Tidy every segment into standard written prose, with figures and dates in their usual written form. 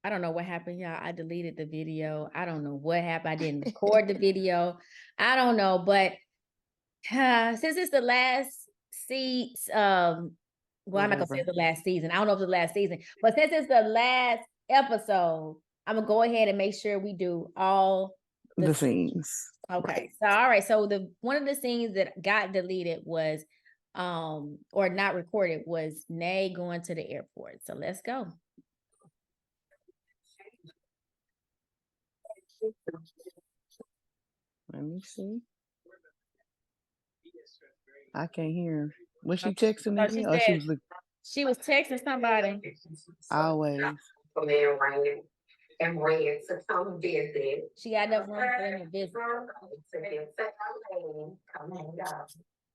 I don't know what happened, y'all. I deleted the video. I don't know what happened. I didn't record the video. I don't know, but since it's the last well, I'm not gonna say Whatever. the last season. I don't know if it's the last season, but since it's the last episode, I'm gonna go ahead and make sure we do all The scenes. Okay. So all right. So the one of the scenes that got deleted was or not recorded was Nay going to the airport. So let's go. Let me see. I can't hear her. Was she texting Oh, again? Or she was she was texting somebody. always. And ready to come visit. She got enough room for them to visit.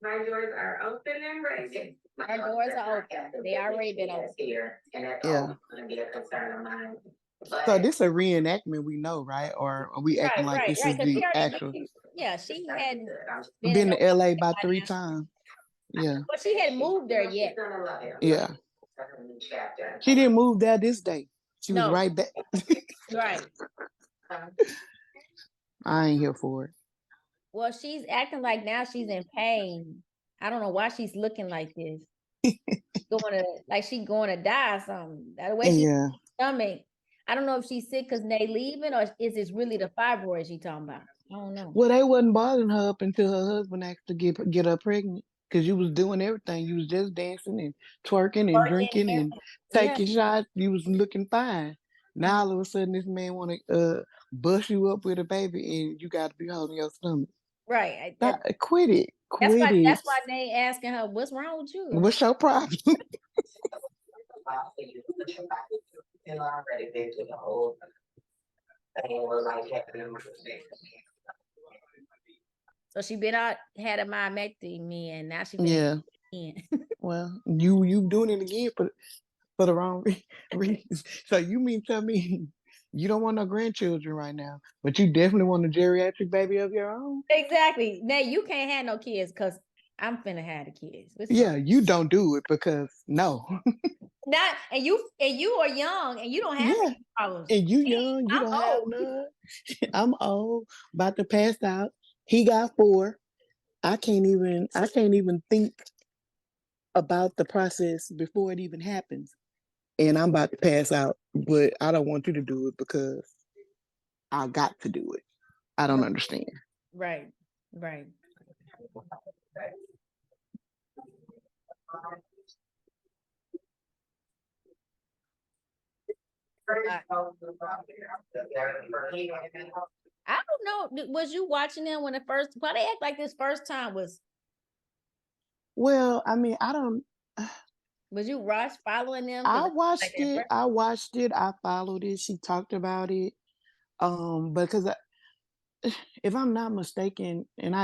My doors are open and ready. Our doors are open. They already been open. Here, and that's Yeah. always going to be a concern of mine. So this a reenactment, we know, right? Or are we acting like this is the actual? Yeah, she hadn't been to LA about 3 times. Yeah. But she hadn't moved there yet. Yeah. She didn't move there this day. She was right back. Right. I ain't here for it. Well, she's acting like now she's in pain. I don't know why she's looking like this. She's going to die or something. The way she's stomach. I don't know if she's sick because they leaving, or is this really the fibroid she talking about? I don't know. Well, they wasn't bothering her up until her husband asked to get her pregnant, because you was doing everything. You was just dancing and twerking and drinking and taking shots. You was looking fine. Now all of a sudden this man want to bust you up with a baby and you got to be holding your stomach. Right. Quit it. That's why they asking her, what's wrong with you? What's your problem? So she been out, had a myomectomy, and now she been in. Well, you doing it again for the wrong reason. So you mean tell me you don't want no grandchildren right now, but you definitely want a geriatric baby of your own? Exactly. Now you can't have no kids because I'm finna have the kids. Yeah, you don't do it because no. Not and you are young and you don't have any problems. And you young, you don't have none. I'm old, about to pass out. He got 4. I can't even think about the process before it even happens. And I'm about to pass out, but I don't want you to do it because I got to do it. I don't understand. Right. I don't know. Was you watching them when why they act like this first time was? Well, I mean, I don't. Was you following them? I watched it. I followed it. She talked about it. Because if I'm not mistaken, and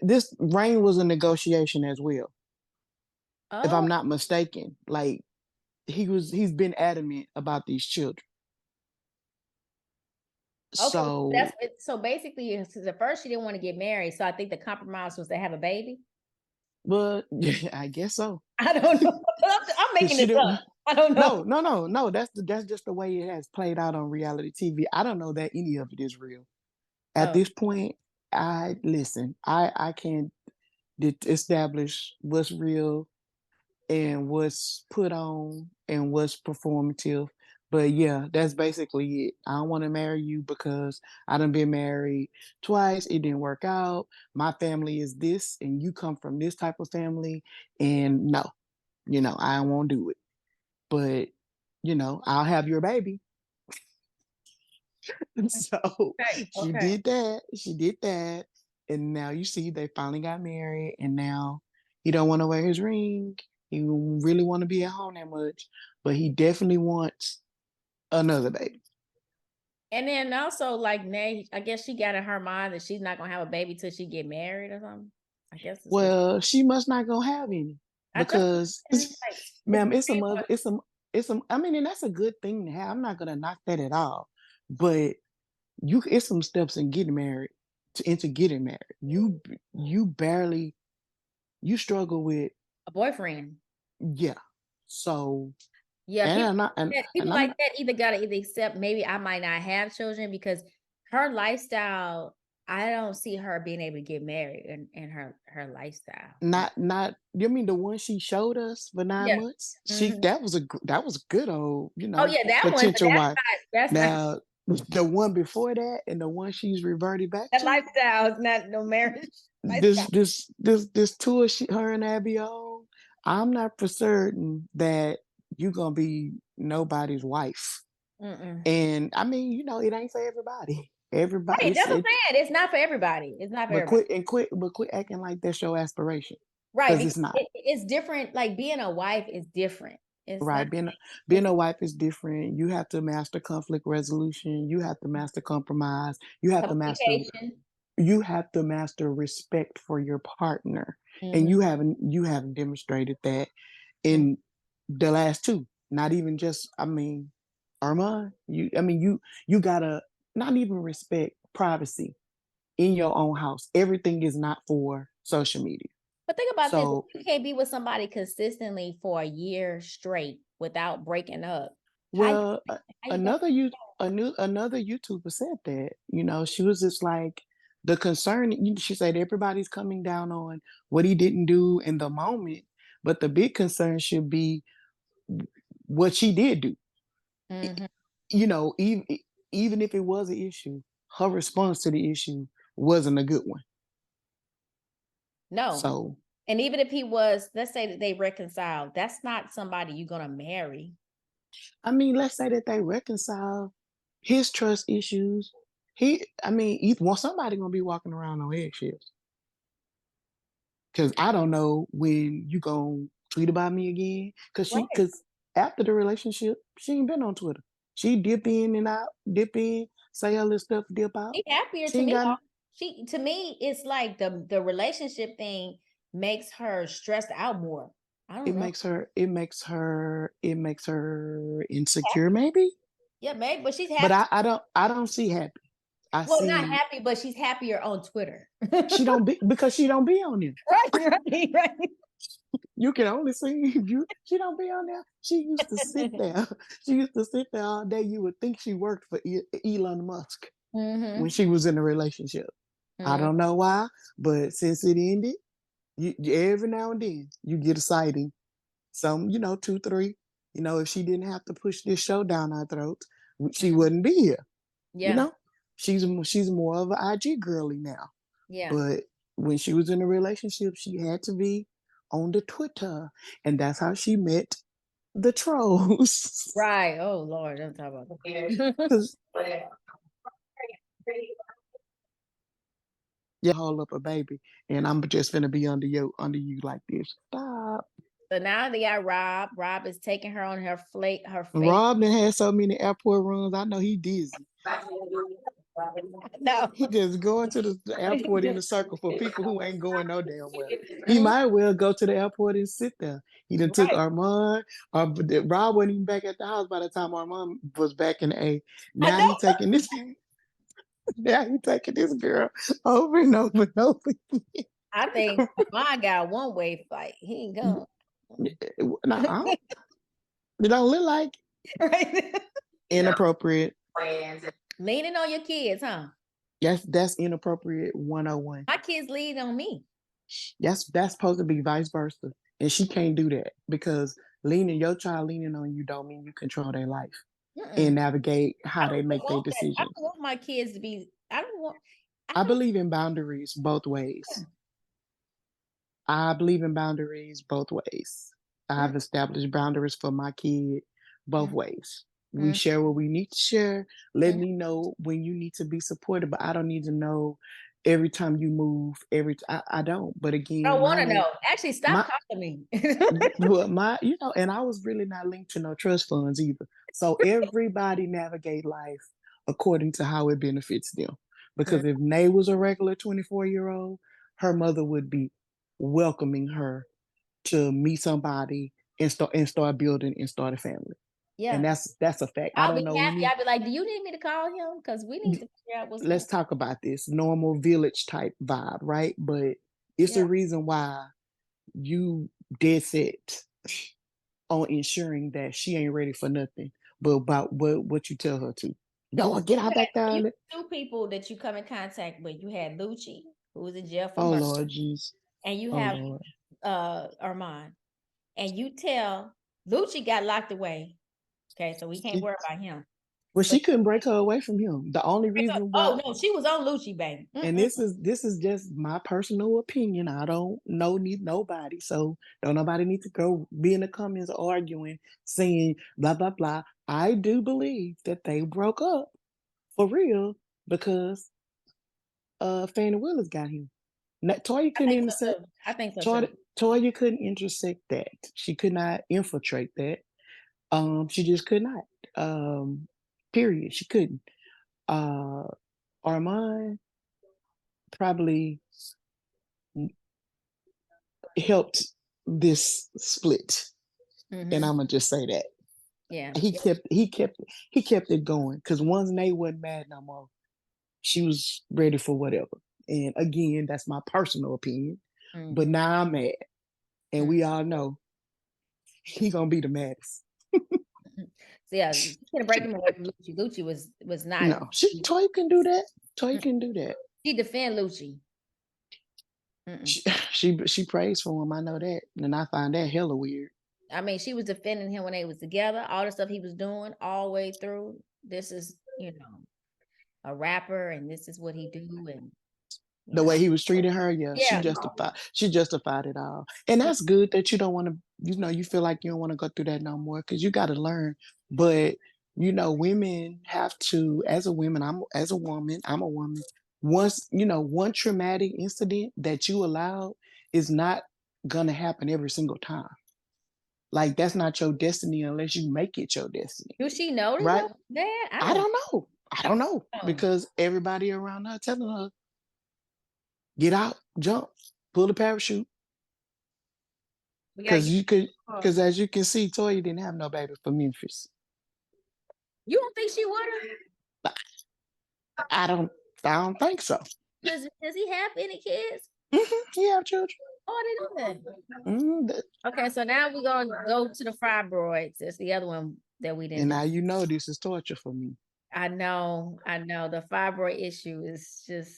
this Rain was a negotiation as well. If I'm not mistaken, like he's been adamant about these children. Okay, so basically, at first she didn't want to get married, so I think the compromise was to have a baby. But I guess so. I don't know. I'm making it up. I don't know. No. That's just the way it has played out on reality TV. I don't know that any of it is real. At this point, I can't establish what's real and what's put on and what's performative. But yeah, that's basically it. I don't want to marry you because I done been married twice. It didn't work out. My family is this, and you come from this type of family. And no, I won't do it. But, I'll have your baby. So she did that. She did that. And now you see they finally got married. And now he don't want to wear his ring. He really want to be at home that much. But he definitely wants another baby. And then also, like, Nay, I guess she got in her mind that she's not gonna have a baby till she get married or something. I guess. Well, she must not gonna have any because, ma'am, it's some. I mean, and that's a good thing to have. I'm not gonna knock that at all. But it's some steps in getting married into getting married. You struggle with a boyfriend. Yeah. So Yeah, And people, I'm not, people and like I'm that either gotta accept maybe I might not have children because her lifestyle, I don't see her being able to get married in her lifestyle. not. You mean the one she showed us for 9 months? Mhm. That was a good old, Oh yeah, that one, but potential wife. that's not Now the one before that and the one she's reverted back that to, lifestyle is not no marriage this lifestyle. this this tour her and Abby on, I'm not for certain that you gonna be nobody's wife. Mm-mm. And I mean, it ain't for everybody. Everybody, Right, that's what I'm it's saying. It's not for everybody. It's not for but everybody. quit acting like that's your aspiration, Right, because because it's not. it's different. Like being a wife is different. It's not. Right, being It's a wife is different. You have to master conflict resolution. You have to master compromise. You have to master communication. respect for your partner, and Hmm. you haven't demonstrated that in the last two. Not even just, I mean, Armand. You gotta not even respect privacy in your own house. Everything is not for social media. But think about this: So, you can't be with somebody consistently for a year straight without breaking up. How you well, how you gonna? another YouTuber said that. She was just like, the concern. She said everybody's coming down on what he didn't do in the moment, but the big concern should be what she did do. Mhm. Even if it was an issue, her response to the issue wasn't a good one. No, So, and even if he was, let's say that they reconciled, that's not somebody you're gonna marry. I mean, let's say that they reconcile his trust issues. Somebody gonna be walking around on eggshells. Cause I don't know when you gonna tweet about me again. Right. Cause after the relationship, she ain't been on Twitter. She dip in and out, dip in, say her little stuff, dip out. She happier She to ain't me. got. She to me, it's like the relationship thing makes her stressed out more. I It don't know. makes her. It makes her insecure, maybe. Yeah, maybe, but she's But happy. I don't see happy. I Well, not see happy, but she's happier on Twitter. she don't be, because she don't be on there. Right. You can only see you. She don't be on there. She used to sit there. She used to sit there all day. You would think she worked for Elon Musk when Mm-hmm. she was in a relationship. I Mm-hmm. don't know why, but since it ended, every now and then you get a sighting. Some, two, three. If she didn't have to push this show down our throats, she Mm-hmm. wouldn't be here. You Yeah. know, she's more of an IG girly now. Yeah. But when she was in a relationship, she had to be on the Twitter, and that's how she met the trolls. Right. Oh Lord, don't talk about that. Because you hold up a baby, and I'm just gonna be under you like this. Stop. So now they got Rob. Rob is taking her on her fake. Rob done had so many airport runs. I know he dizzy. No. He just going to the airport in a circle for people who ain't going no damn well. He Mhm. might well go to the airport and sit there. He done took Right. Armand. Rob wasn't even back at the house by the time Armand was back in the A. I Now know. he taking this. Now he taking this girl over and over and over. I think my guy one way fight. He ain't going. Nah, it don't look like Right. inappropriate. Leaning on your kids, huh? That's inappropriate 101. My kids lean on me. That's supposed to be vice versa. And she can't do that, because your child leaning on you don't mean you control their life Mm-mm. and navigate I how don't they even make their want that. I decisions. don't want my kids to be. I don't want. I I don't. believe in boundaries both ways. I believe in boundaries both ways. Mm, I've established boundaries for my kid both mm, ways. We mm, share what we need to share. Let mm. me know when you need to be supported, but I don't need to know every time you move. I don't. But I again, don't want to know. Actually, stop my calling me. well, and I was really not linked to no trust funds either. So everybody navigate life according to how it benefits them. Mm, Because if Nay was a regular 24-year-old, her mother would be welcoming her to meet somebody and start building and start a family. And yeah, that's a fact. I I'll don't be know happy. any. I'll be like, "Do you need me to call him? Because we need to figure out what's going." Let's talk about this normal village type vibe, right? But it's Yeah, a reason why you dead set on ensuring that she ain't ready for nothing but about what you tell her to. No, get out back down. Two people that you come in contact with. You had Lucci, who was in jail for Oh murder. Lord, jeez. And you have Armand. And you tell Lucci got locked away. Okay, so we can't worry about him. Well, she couldn't break her away from him. The only reason why. Oh no, she was on Lucci, baby. And this is just my personal opinion. I don't need nobody, so don't nobody need to go be in the comments arguing, saying blah blah blah. I do believe that they broke up for real because Fannie Willis got him. Toya couldn't intersect. I think so too. Toya couldn't intersect that. She could not infiltrate that. She just could not. Period. She couldn't. Armand probably helped this split, and I'm gonna just say that. Yeah, he kept it going because once Nate wasn't mad no more, she was ready for whatever. And again, that's my personal opinion. But now I'm mad, and we all know he gonna be the maddest. So yeah, you can't break him away from Lucci. Lucci was not. No, Toya can do that. Toya can do that. She defend Lucci. She prays for him. I know that, and I find that hella weird. I mean, she was defending him when they was together. All the stuff he was doing all the way through. This is, a rapper, and this is what he do, and the way he was treating her, she justified it all. And that's good that you don't want to, you feel like you don't want to go through that no more because you got to learn. But, women have to, I'm a woman. Once, one traumatic incident that you allowed is not going to happen every single time. Like, that's not your destiny unless you make it your destiny. Do she know right? that? I don't know because everybody around her telling her, get out, jump, pull the parachute. Because as you can see, Toya didn't have no baby for Memphis. You don't think she would have? I don't think so. Does he have any kids? He have children. Oh, I didn't know that. Okay, so now we're gonna go to the fibroids. That's the other one that we didn't. And now this is torture for me. I know. The fibroid issue is just.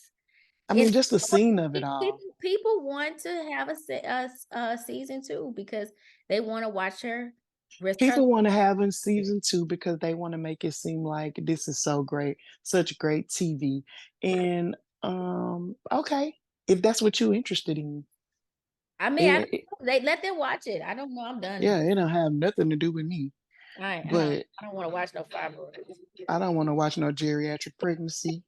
I mean, just the scene of it all. People want to have a season 2 because they want to watch her. People want to have a season 2 because they want to make it seem like this is so great, such great TV. And okay, if that's what you're interested in. I mean, they let them watch it. I don't know. I'm done. Yeah, it don't have nothing to do with me. I don't want to watch no fibroids. I don't want to watch no geriatric pregnancy.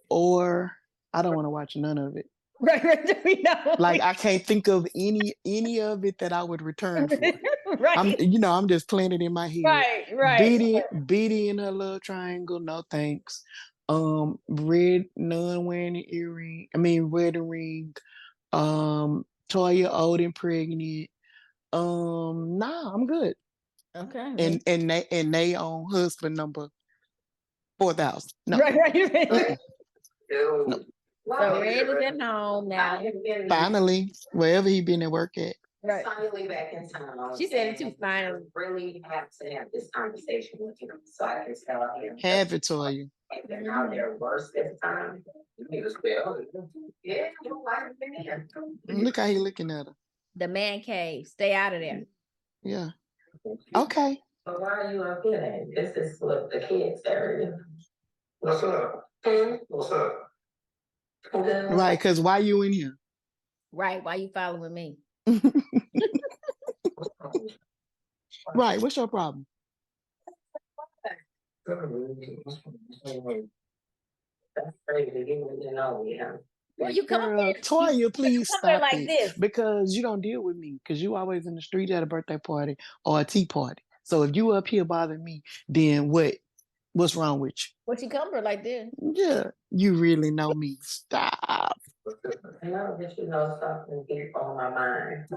Or I don't want to watch none of it. Right. Like I can't think of any of it that I would return for. Right. I'm just playing it in my head. Right. Beatty in her love triangle, no thanks. Red nun wearing an earring. I mean red ring. Toya old and pregnant. Nah, I'm good. Okay. And they on husband number 4,000. No. Right. No. So Red is at home now. Finally, wherever he been at work at. Right. Finally back in town. She said it too. Finally, really have to have this conversation with you, so I can tell him. Have it to you. And now they're worse this time. You need to spell. Yeah, you like it. Look how he looking at her. The man cave. Stay out of there. Yeah. Okay. So why are you up here? This is what the kids area. What's up? What's up? Right, because why you in here? Right, why you following me? Right, what's your problem? That's crazy. You didn't know, yeah. Well, you come Girl, Toya, please stop like it. this. Because you don't deal with me. Because you always in the street at a birthday party or a tea party. So if you up here bothering me, then what's wrong with you? What you come for like this? Yeah, you really know me. Stop. I know that you know something deep on my mind.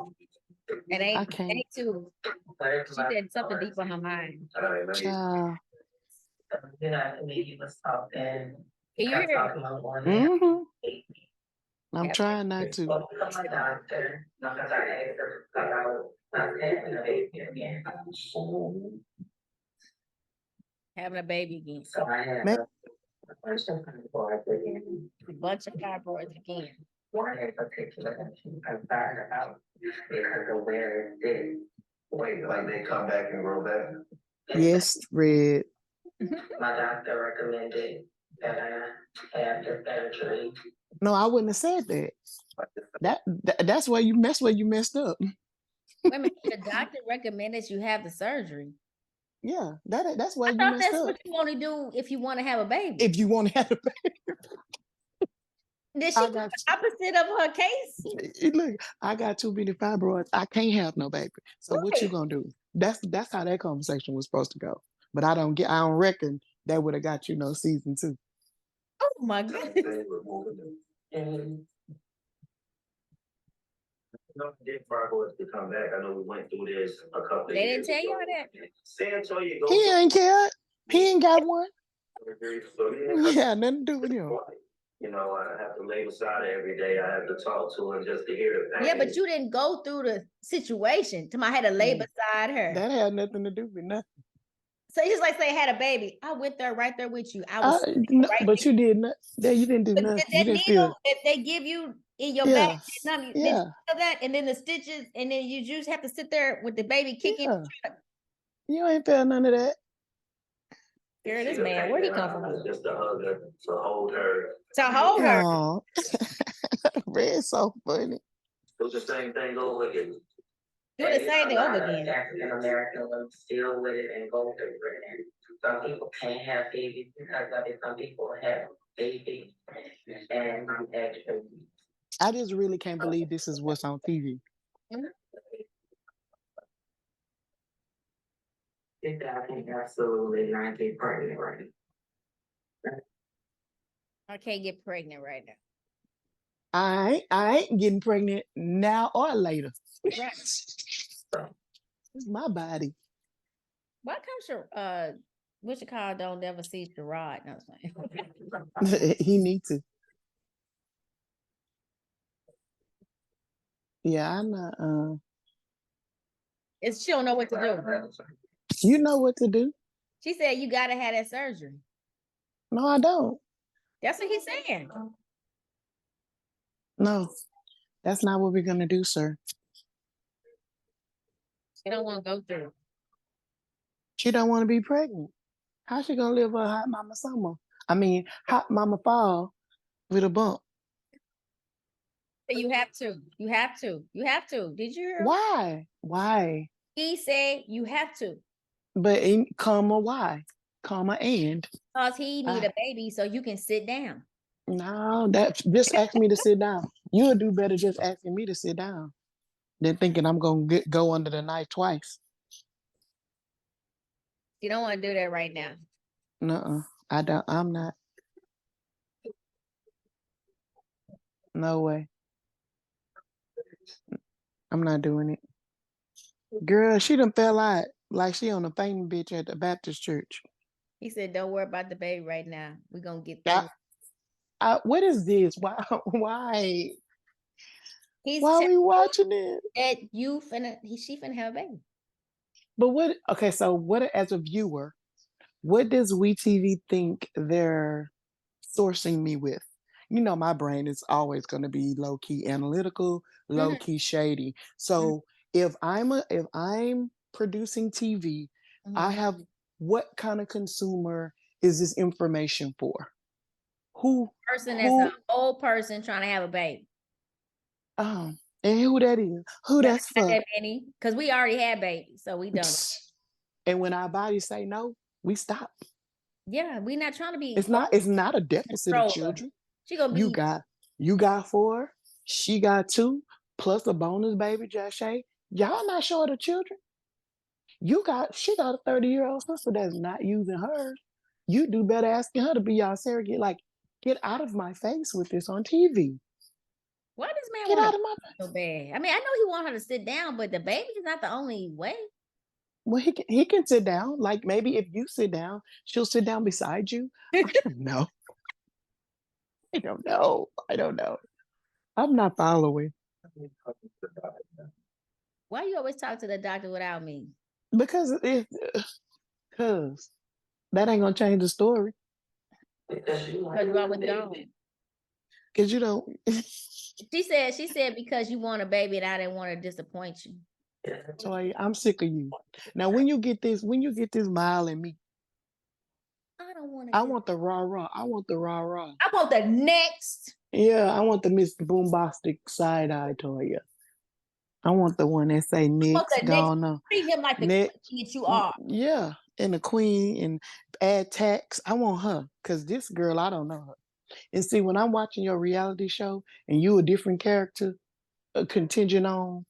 And ain't too. She said something deep on her mind. Child. You know, I mean, you was talking. Can you hear I'm trying not to. Well, my doctor, because I asked her about I'm having a baby again. Having a baby again. So I have a bunch of fibroids again. A bunch of fibroids again. One in particular that I'm concerned about because of where it is. Wait, like they come back and grow back? Yes, Red. My doctor recommended that I have the surgery. No, I wouldn't have said that. That's where you messed up. Wait a minute, the doctor recommended you have the surgery. Yeah, that's why I you thought messed that's up. what you want to do if you want to have a baby. If you want to have a baby. Did she do the opposite of her case? Look, I got too many fibroids. I can't have no baby. So what you gonna do? That's how that conversation was supposed to go. But I don't reckon that would have got you no season 2. Oh my goodness. Did fibroids to come back? I know we went through this a couple of They years didn't tell ago. y'all that. San Antonio goes. He ain't cared. He ain't got one. So, yeah, Yeah, nothing to do with him. You know, I have to lay beside her every day. I have to talk to her just to hear the pain. Yeah, but you didn't go through the situation. I had to lay beside her. That had nothing to do with nothing. So it's just like say I had a baby. I went there right there with you. I was no, right but there. you did not. You didn't do nothing. You didn't feel. If they give you in your Yeah, back, did you yeah. feel that? And then the stitches, and then you just have to sit there with the baby kicking. Yeah. You ain't felt none of that. Girl, this man, where he come from? Just to hug her, to hold her. To hold her. Oh, Red's so funny. It was the same thing over again. Do the same thing over again. African American women deal with it and go through it. Some people can't have babies because of it. Some people have babies and actually. I just really can't believe this is what's on TV. I can absolutely not get pregnant right now. I can't get pregnant right now. I ain't getting pregnant now or later. Right. It's my body. Why comes your what you call don't ever see Gerard? No, He need to. Yeah, I'm not. She don't know what to do. You know what to do. She said you gotta have that surgery. No, I don't. That's what he's saying. No, that's not what we're gonna do, sir. She don't want to go through. She don't want to be pregnant. How's she gonna live her hot mama summer? Hot mama fall with a bump. You have to. You have to. You have to. Did you hear? Why? He said you have to. But comma why? Comma and. Because he need a baby so you can sit down. No, just ask me to sit down. You'll do better just asking me to sit down than thinking I'm gonna go under the knife twice. You don't want to do that right now. No, I don't. I'm not. No way. I'm not doing it. Girl, she done fell out like she on a fainting bitch at the Baptist church. He said, don't worry about the baby right now. We're going to get through. What is this? Why? Why are we watching it? That she finna have a baby. But so as a viewer, what does WeTV think they're sourcing me with? You know, my brain is always going to be low-key analytical, low-key shady. So if I'm producing TV, I have what kind of consumer is this information for? Who person that's an old person trying to have a baby. And who that is? Who that's for? That many, because we already had babies, so we done. And when our bodies say no, we stop. Yeah, we're not trying to be. It's not a deficit of children. She gonna be. You got 4, she got 2, plus a bonus baby, Jashay. Y'all not short of children. She got a 30-year-old sister that's not using hers. You do better asking her to be y'all surrogate. Like, get out of my face with this on TV. Why does man get out of my face so bad? I mean, I know he want her to sit down, but the baby is not the only way. Well, he can sit down. Like maybe if you sit down, she'll sit down beside you. I don't know. I don't know. I'm not following. Why you always talk to the doctor without me? Because that ain't gonna change the story. Because you always don't. Because you don't. She said because you want a baby and I didn't want to disappoint you. Toya, I'm sick of you. Now when you get this mile in me, I don't want to. I want the rah-rah. I want the rah-rah. I want the next. Yeah, I want the Mr. Boombastic side-eye Toya. I want the one that say next, gone on. Treat him like the queen that you are. Yeah, and the queen and add tax. I want her because this girl, I don't know her. And see, when I'm watching your reality show and you a different character, contingent on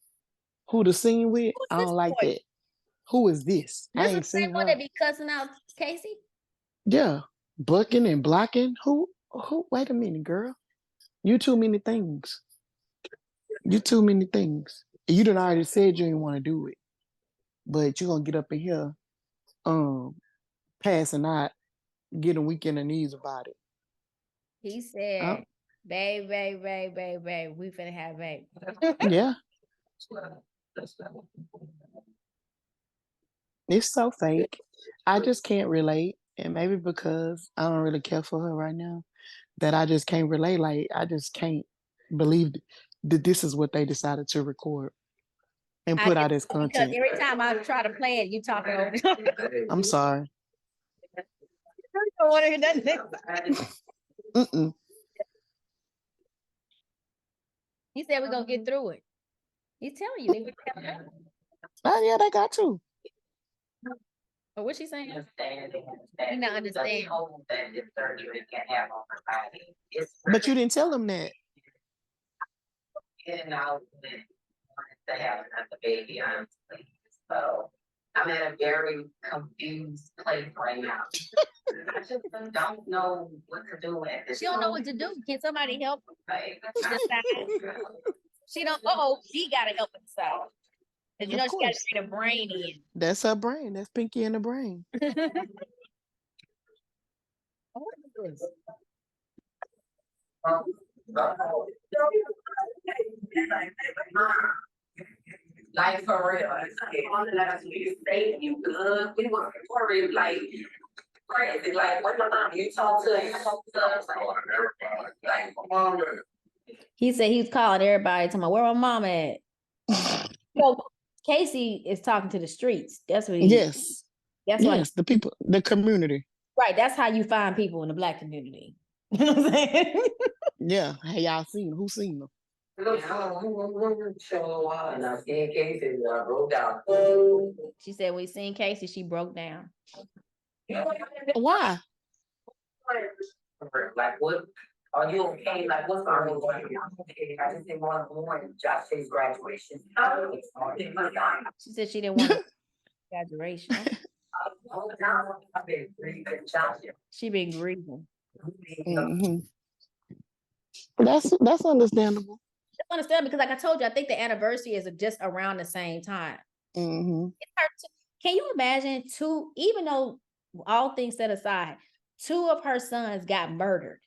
who the scene with, I don't like that. Who is this? I ain't seen her. One that be cussing out Casey? Yeah, bucking and blocking. Who? Wait a minute, girl. You too many things. You too many things. You done already said you didn't want to do it, but you gonna get up in here, passing out, getting weak in the knees about it. He said, babe, we finna have baby. Yeah. It's so fake. I just can't relate. And maybe because I don't really care for her right now, that I just can't relate. Like, I just can't believe that this is what they decided to record and put out as content. Because every time I try to play it, you talking over. I'm sorry. I don't want to hear that. He said we're gonna get through it. He's telling you. Oh yeah, they got to. But what's she saying? You not understand. But you didn't tell them that. You know, to have another baby, honestly. So I'm in a very confused place right now. I just don't know what to do with it. She don't know what to do. Can somebody help her? Right. She don't. She gotta help herself. Cause you know she gotta bring the brain in. That's her brain. That's Pinky in the brain. What is this? Like for real, you say you good. We were worried like crazy. Like what the mom you talk to us like mom. He said he's calling everybody talking about where my mom at. So Casey is talking to the streets. That's what he Yes. That's yes, the people, the community. Right. That's how you find people in the Black community. You know what I'm saying? Yeah. Hey, y'all seen them? Who seen them? She said we seen Casey, she broke down. Why? Like what? Are you okay? Like what's going on? I just didn't want to mourn Josh's graduation. She said she didn't want to graduation. She been grieving. Mm-hmm. That's understandable. That's understandable because, like I told you, I think the anniversary is just around the same time. Mm-hmm. Can you imagine even though all things set aside, 2 of her sons got murdered?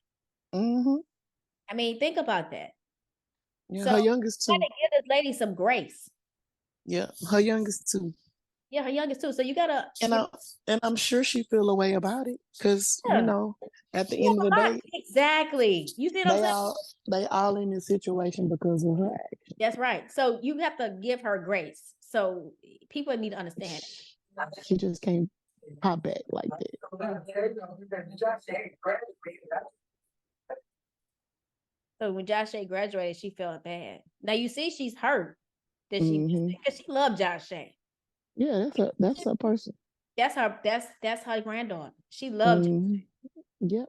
Mm-hmm. I mean, think about that. Yeah, so her youngest too. Gotta give this lady some grace. Yeah, her youngest too. Yeah, her youngest too. So you gotta. And I'm sure she feel a way about it because you know at the end of the day, exactly. You see what I'm saying? They all in this situation because of her action. That's right. So you have to give her grace. So people need to understand. She just can't pop back like that. So when Joshua graduated, she felt bad. Now you see, she's hurt that because she loved Joshua. Yeah, that's her person. That's her granddaughter. She loved him. Yep.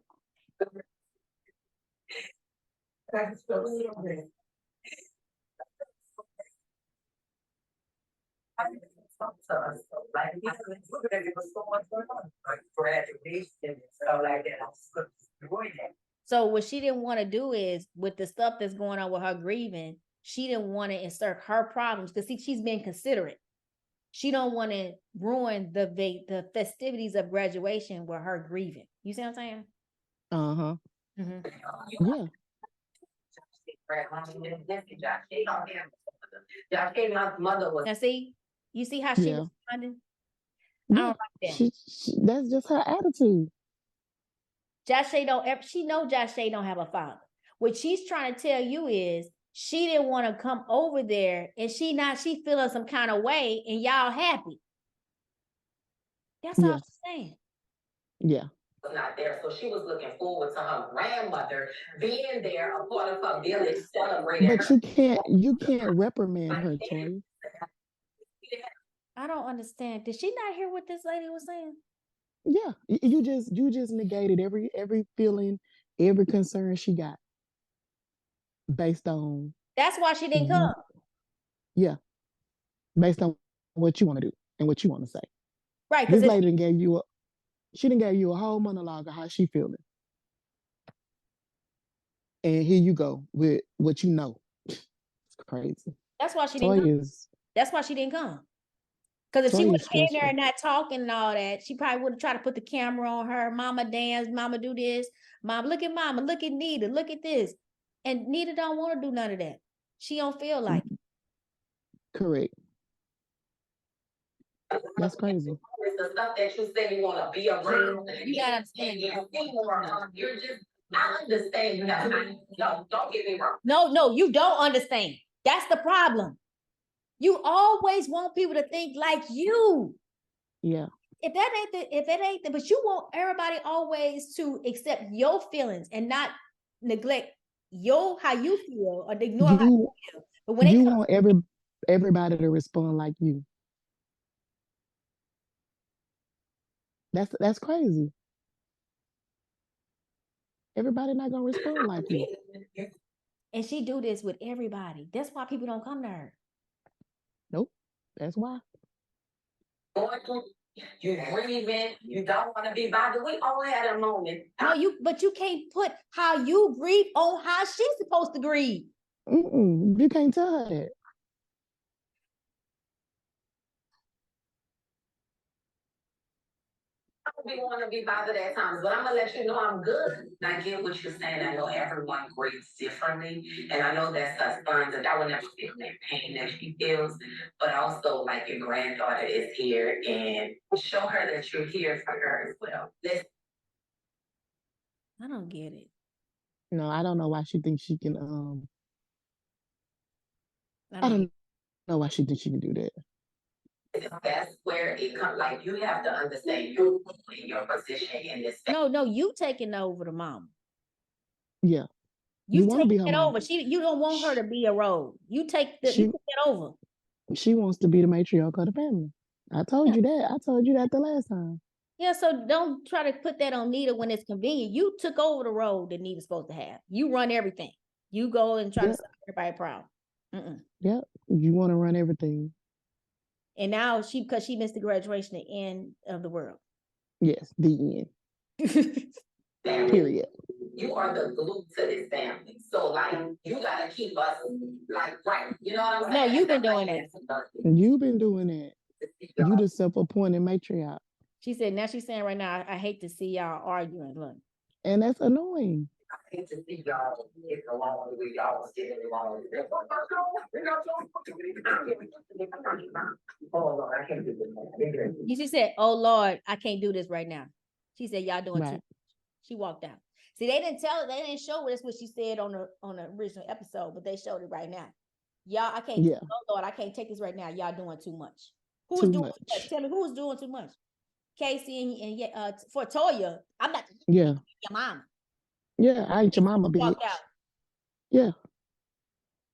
So what she didn't want to do is with the stuff that's going on with her grieving, she didn't want to insert her problems because she's been considerate. She don't want to ruin the festivities of graduation with her grieving. You see what I'm saying? Uh-huh. Mm-hmm. Yeah. Josh, my mother was. Now see, you see how she responded? I don't like that. That's just her attitude. Josh she know Josh don't have a father. What she's trying to tell you is she didn't want to come over there, and she feeling some kind of way, and y'all happy. That's all she's saying. Yeah. Was not there, so she was looking forward to her grandmother being there, a part of her village, celebrating. But you can't reprimand her, Toya. I don't understand. Did she not hear what this lady was saying? Yeah, you just negated every feeling, every concern she got based on. That's why she didn't come. Yeah, based on what you want to do and what you want to say. Right. This lady didn't give you a whole monologue of how she feeling, and here you go with what you know. It's crazy. That's why she didn't come. That's why she didn't come. Because if she would have came there and not talking and all that, she probably would have tried to put the camera on her. Mama dance, mama do this. Mom, look at mama, look at Nita, look at this. And Nita don't want to do none of that. She don't feel like it. Correct. That's crazy. It's the stuff that you say you want to be around. You gotta understand. You're just, I understand you have to. No, don't get me wrong. No, you don't understand. That's the problem. You always want people to think like you. Yeah. If that ain't the, but you want everybody always to accept your feelings and not neglect how you feel or ignore how you feel. But when you want everybody to respond like you. That's crazy. Everybody not gonna respond like you. And she do this with everybody. That's why people don't come to her. Nope. That's why. You grieving, you don't want to be bothered. We all had a moment. No, but you can't put how you grieve on how she's supposed to grieve. You can't tell her that. We want to be bothered at times, but I'm gonna let you know I'm good. I get what you're saying. I know everyone grieves differently, and I know that's her sons, and I would never feel that pain that she feels. But also, like, your granddaughter is here, and show her that you're here for her as well. I don't get it. No, I don't know why she thinks she can. I don't know why she thinks she can do that. That's where it comes. Like, you have to understand your position in this. No, you taking over the mom. Yeah, you want to be her mom. Over. You don't want her to be a role. You take it over. She wants to be the matriarch of the family. I told you that. I told you that the last time. Yeah, so don't try to put that on Nita when it's convenient. You took over the role that Nita's supposed to have. You run everything. You go and try to solve everybody's problem. Yep, you want to run everything. And now because she missed the graduation, the end of the world. Yes, the end. Period. You are the glue to this family. So, like, you got to keep us, like, right. You know what I'm saying? No, you've been doing that. You've been doing that. You the self-appointed matriarch. She said, now she's saying right now, I hate to see y'all arguing. Look. And that's annoying. I hate to see y'all getting along the way y'all was getting along. Oh, Lord, I can't do this. She said, oh, Lord, I can't do this right now. She said, y'all doing too much. She walked out. See, they didn't show us what she said on the original episode, but they showed it right now. Y'all, I can't, oh Lord, I can't take this right now. Y'all doing too much. Who's doing too much? Tell me who's doing too much? Casey and for Toya, I'm not your mama. Yeah, I ain't your mama, bitch. Walked out. Yeah.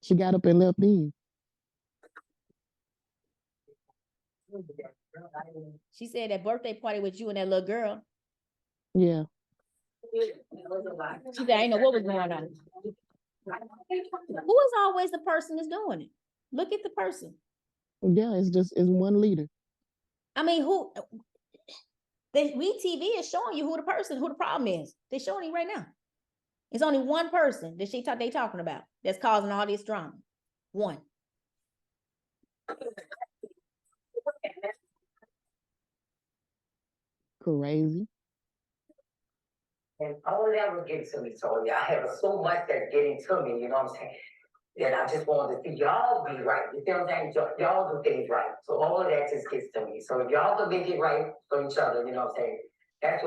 She got up and left me. She said that birthday party with you and that little girl. Yeah. She said, I didn't know what was going on. Who is always the person that's doing it? Look at the person. Yeah, it's one leader. I mean, TV is showing you who the problem is. They're showing you right now. It's only one person that they talking about that's causing all this drama. One. Crazy. And all that was getting to me, so I have so much that's getting to me, you know what I'm saying? And I just wanted to see y'all be right. You see what I'm saying? Y'all do things right. So all of that just gets to me. So if y'all can make it right for each other, you know what I'm saying? That's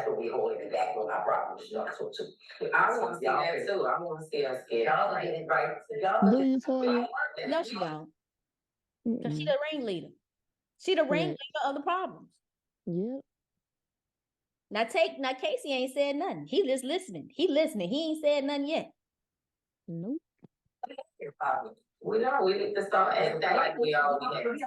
what we holding it back on our problems. You know, so too. I want to see that too. I want to see us get y'all get it right. So y'all do you, Toya? No, she don't. Because she the ringleader. She the ringleader of the problems. Yep. Now Casey ain't said nothing. He just listening. He listening. He ain't said nothing yet. Nope. We need to start acting like we all I ain't gonna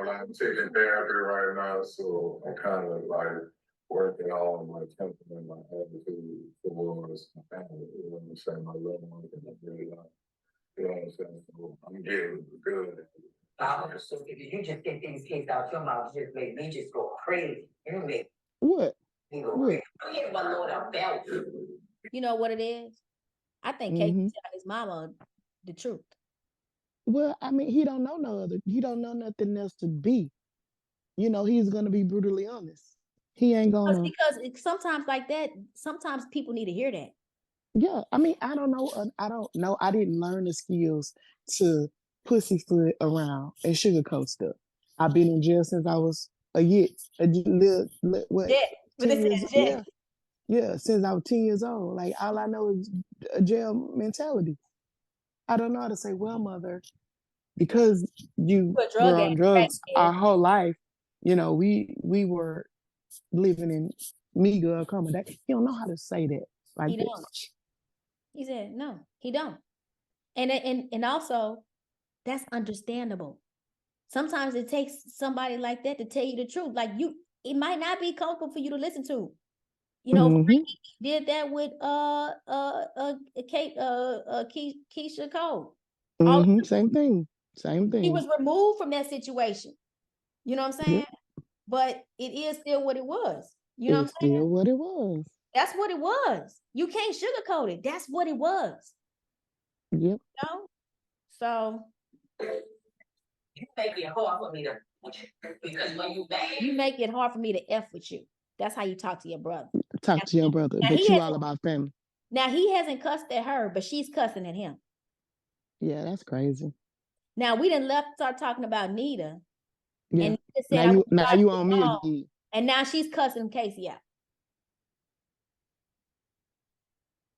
lie, I'm taking therapy right now, so I'm kind of like working on my temper and my attitude towards my family. You know what I'm saying? My loved ones and my really like, you know what I'm saying? So I'm getting good. So if you just get these kids out your mouth, just make me just go crazy. You make what? me go crazy. I'm getting my Lord out there. You know what it is? I think Casey tell his mama the truth. Well, I mean, he don't know nothing else to be. You know, he's gonna be brutally honest. He ain't gonna because sometimes like that, sometimes people need to hear that. Yeah, I mean, I don't know. I didn't learn the skills to pussyfoot around and sugarcoat stuff. I've been in jail since I was a year, what? Yeah, 10 years, yeah, since I was 10 years old. Like all I know is a jail mentality. I don't know how to say, well, mother, because you were on drugs our whole life. You know, we were living in meager accommodation. You don't know how to say that like he that. Don't. He said, no, he don't. And also, that's understandable. Sometimes it takes somebody like that to tell you the truth. Like it might not be comfortable for you to listen to. You know, Frankie did that with Keisha Cole. Same thing. He was removed from that situation. You know what I'm saying? Yep. But it is still what it was. You know what I'm saying? Still what it was. That's what it was. You can't sugarcoat it. That's what it was. Yep. You know? So you make it hard for me to, because when you make it hard for me to F with you. That's how you talk to your brother. Talk to your brother, but you all about family. Now he hasn't cussed at her, but she's cussing at him. Yeah, that's crazy. Now we didn't start talking about Nita. Yeah. And Nita said, now you on me again. And now she's cussing Casey out.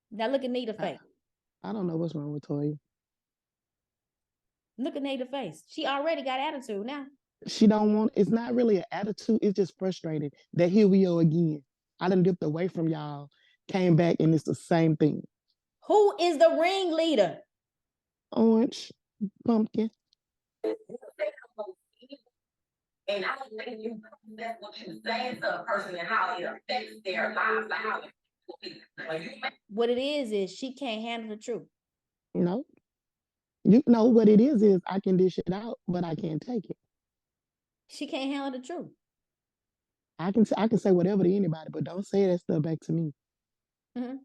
Now look at Nita's face. I don't know what's wrong with Toya. Look at Nita's face. She already got attitude now. She don't want, it's not really an attitude. It's just frustrated that here we are again. I done dipped away from y'all, came back, and it's the same thing. Who is the ringleader? Orange, pumpkin. And I don't think that's what you're saying to a person and how it affects their lives, like how what it is she can't handle the truth. No. You know what it is I can dish it out, but I can't take it. She can't handle the truth. I can say whatever to anybody, but don't say that stuff back to me. You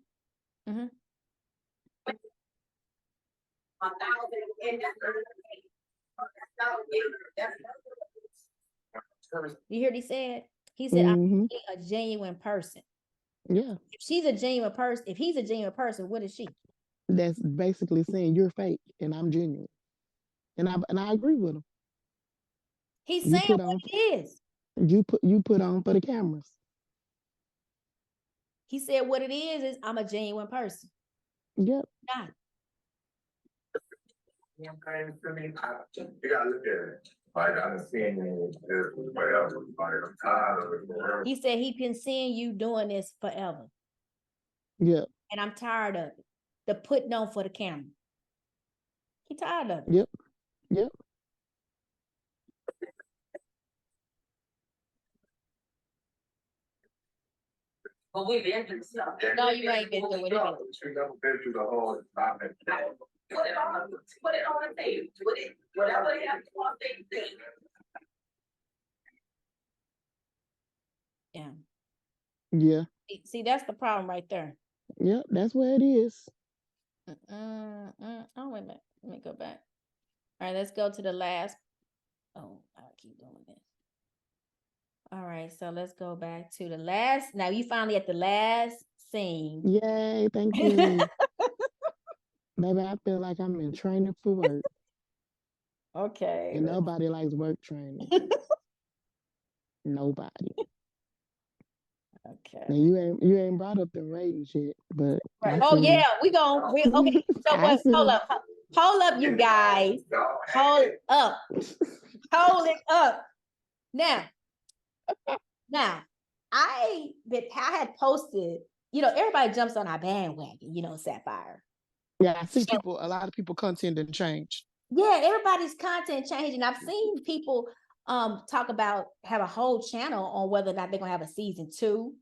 hear what he said? He said, I'm a genuine person. Yeah. If she's a genuine person, if he's a genuine person, what is she? That's basically saying you're fake and I'm genuine. And I agree with him. He's saying what it is. You put on for the cameras. He said what it is I'm a genuine person. Yep. God. You gotta look at it. Like I've been seeing this forever. Like I'm tired of it. He said he's been seeing you doing this forever. Yeah. And I'm tired of it. The putting on for the camera. He tired of it. Yep. Yep. But we've been through stuff. No, you ain't been through it. You never been through the whole environment. Put it on the page. Whatever they have to want, they think. Yeah. Yeah. See, that's the problem right there. Yep, that's where it is. Oh, wait a minute. Let me go back. All right, let's go to the last. Oh, I keep doing this. All right, so let's go back to the last. Now you finally at the last scene. Yay, thank you. Maybe I feel like I'm in training for work. Okay. And nobody likes work training. Nobody. Okay. Now you ain't brought up the ratings yet, but Right. Oh yeah, okay. So what? Hold up, you guys. Hold up. Hold it up. Now, I had posted, everybody jumps on our bandwagon, Sapphire. Yeah, I see a lot of people content didn't change. Yeah, everybody's content changing. I've seen people talk about have a whole channel on whether or not they're gonna have a season 2.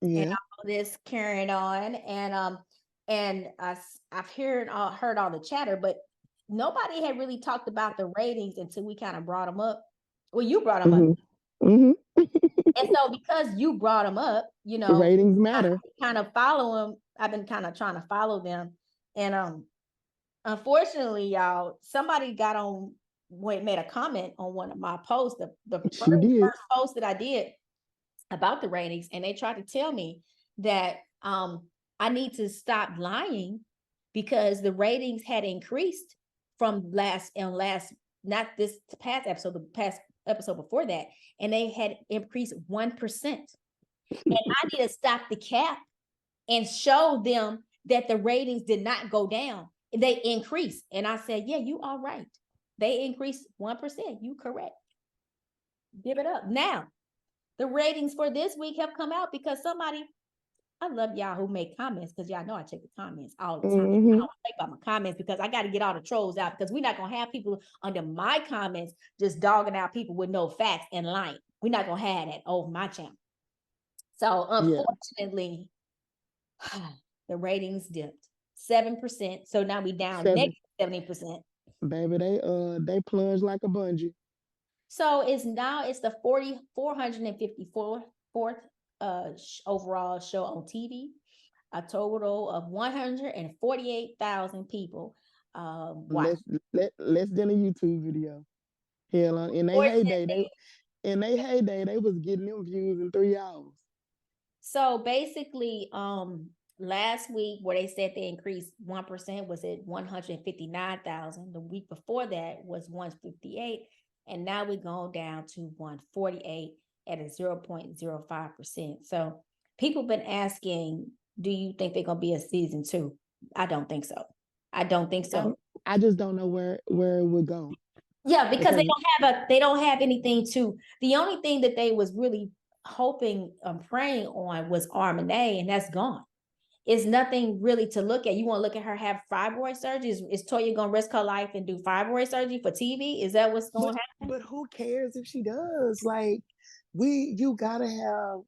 Yeah. And all this carrying on. And I've heard all the chatter, but nobody had really talked about the ratings until we kind of brought them up. Well, you brought them up. Mm-hmm. And so because you brought them up, the ratings matter. I kind of follow them. I've been kind of trying to follow them. And unfortunately, y'all, somebody made a comment on one of my posts, the first post that I did about the ratings, and they tried to tell me that I need to stop lying because the ratings had increased from not this past episode, the past episode before that, and they had increased 1%. And I need to stop the cap and show them that the ratings did not go down. They increased. And I said, yeah, you are right. They increased 1%. You correct. Give it up. Now, the ratings for this week have come out because I love y'all who make comments because y'all know I check the comments all the time. I don't think about my comments because I got to get all the trolls out because we're not going to have people under my comments just dogging out people with no facts and lying. We're not going to have that over my channel. So unfortunately, the ratings dipped 7%. So now we down negative 70%. Baby, they plunged like a bungee. So it's the 454th overall show on TV. A total of 148,000 people watch. Less than a YouTube video. Hell, in their heyday, they was getting them views in 3 hours. So basically, last week where they said they increased 1% was at 159,000. The week before that was 158. And now we're going down to 148 at a 0.05%. So people been asking, do you think they're going to be a season 2? I don't think so. I just don't know where it would go. Yeah, because they don't have anything to. The only thing that they was really hoping praying on was Reginae, and that's gone. It's nothing really to look at. You want to look at her have fibroid surgery? Is Toya gonna risk her life and do fibroid surgery for TV? Is that what's going to happen? But who cares if she does? Like, you gotta have,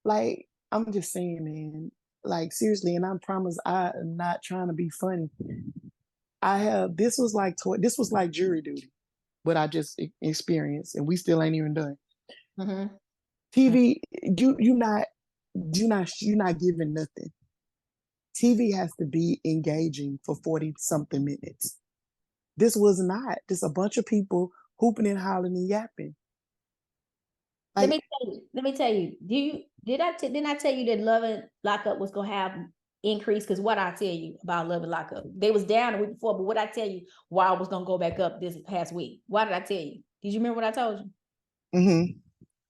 like, I'm just saying, man, like, seriously, and I promise I'm not trying to be funny. This was like jury duty, what I just experienced, and we still ain't even done. Mm-hmm. TV, you're not giving nothing. TV has to be engaging for 40 something minutes. This was not just a bunch of people hooping and hollering and yapping. Like, let me tell you. Didn't I tell you that Love and Lockup was gonna have increase? Because what I tell you about Love and Lockup, they was down the week before, but what I tell you why I was gonna go back up this past week. Why did I tell you? Did you remember what I told you? Mm-hmm.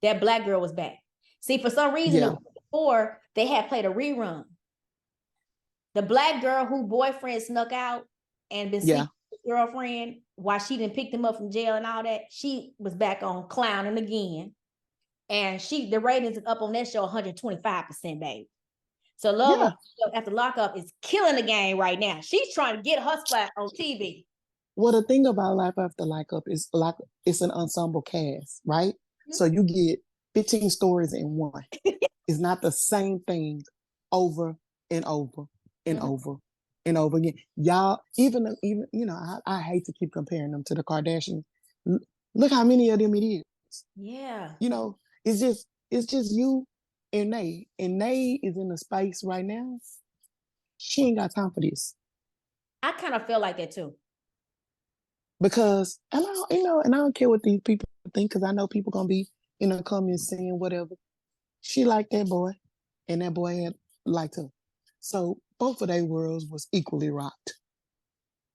That black girl was back. See, for some reason before they had played a rerun. The black girl who boyfriend snuck out and been sleeping with his girlfriend while she didn't pick them up from jail and all that, she was back on clowning again. And the ratings up on that show 125%, baby. So Love after Lockup is killing the game right now. She's trying to get her spot on TV. Well, the thing about Life After Lockup is it's an ensemble cast, right? Mm-hmm. So you get 15 stories in one. It's not the same thing over and over and over and over again. Y'all, even I hate to keep comparing them to the Kardashians. Look how many of them it is. Yeah. It's just you and Nay. And Nay is in a space right now. She ain't got time for this. I kind of feel like that too. Because, and I don't care what these people think, because I know people gonna be in the comments saying whatever. She liked that boy, and that boy had liked her. So both of their worlds was equally rocked.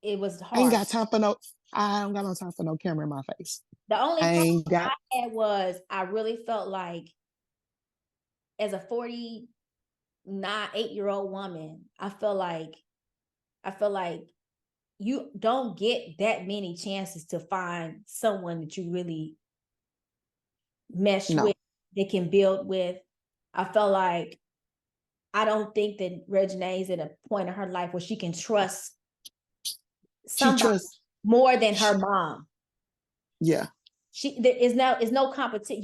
it was I ain't hard. got time for no. I don't got no time for no camera in my face. The only I problem ain't got. I had was I really felt like as a 8-year-old woman, I feel like you don't get that many chances to find someone that you really mesh No. with, that can build with. I felt like I don't think that Reginae is at a point in her life where she can trust somebody more than her mom. Yeah. There is no competition.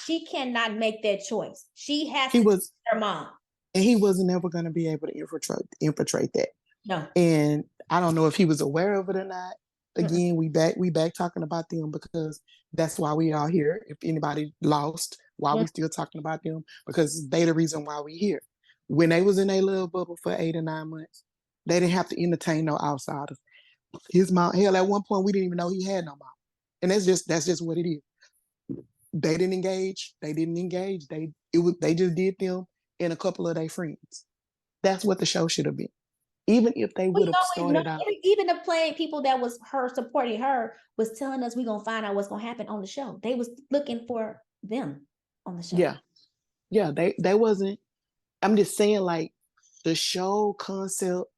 She cannot make that choice. She has to trust her mom. And he wasn't ever going to be able to infiltrate that. No. And I don't know if he was aware of it or not. Again, we back talking about them because that's why we are here. If anybody lost, why we still talking about them? Because they the reason why we here. When they was in a little bubble for 8 or 9 months, they didn't have to entertain no outsiders. His mom, hell, at one point we didn't even know he had no mom, and that's just what it is. They didn't engage. They just did them and a couple of their friends. That's what the show should have been. Even if they would have started out. Even the playing people that was her supporting her was telling us we're gonna find out what's gonna happen on the show. They was looking for them on the show. Yeah. They wasn't. I'm just saying, like, the show concept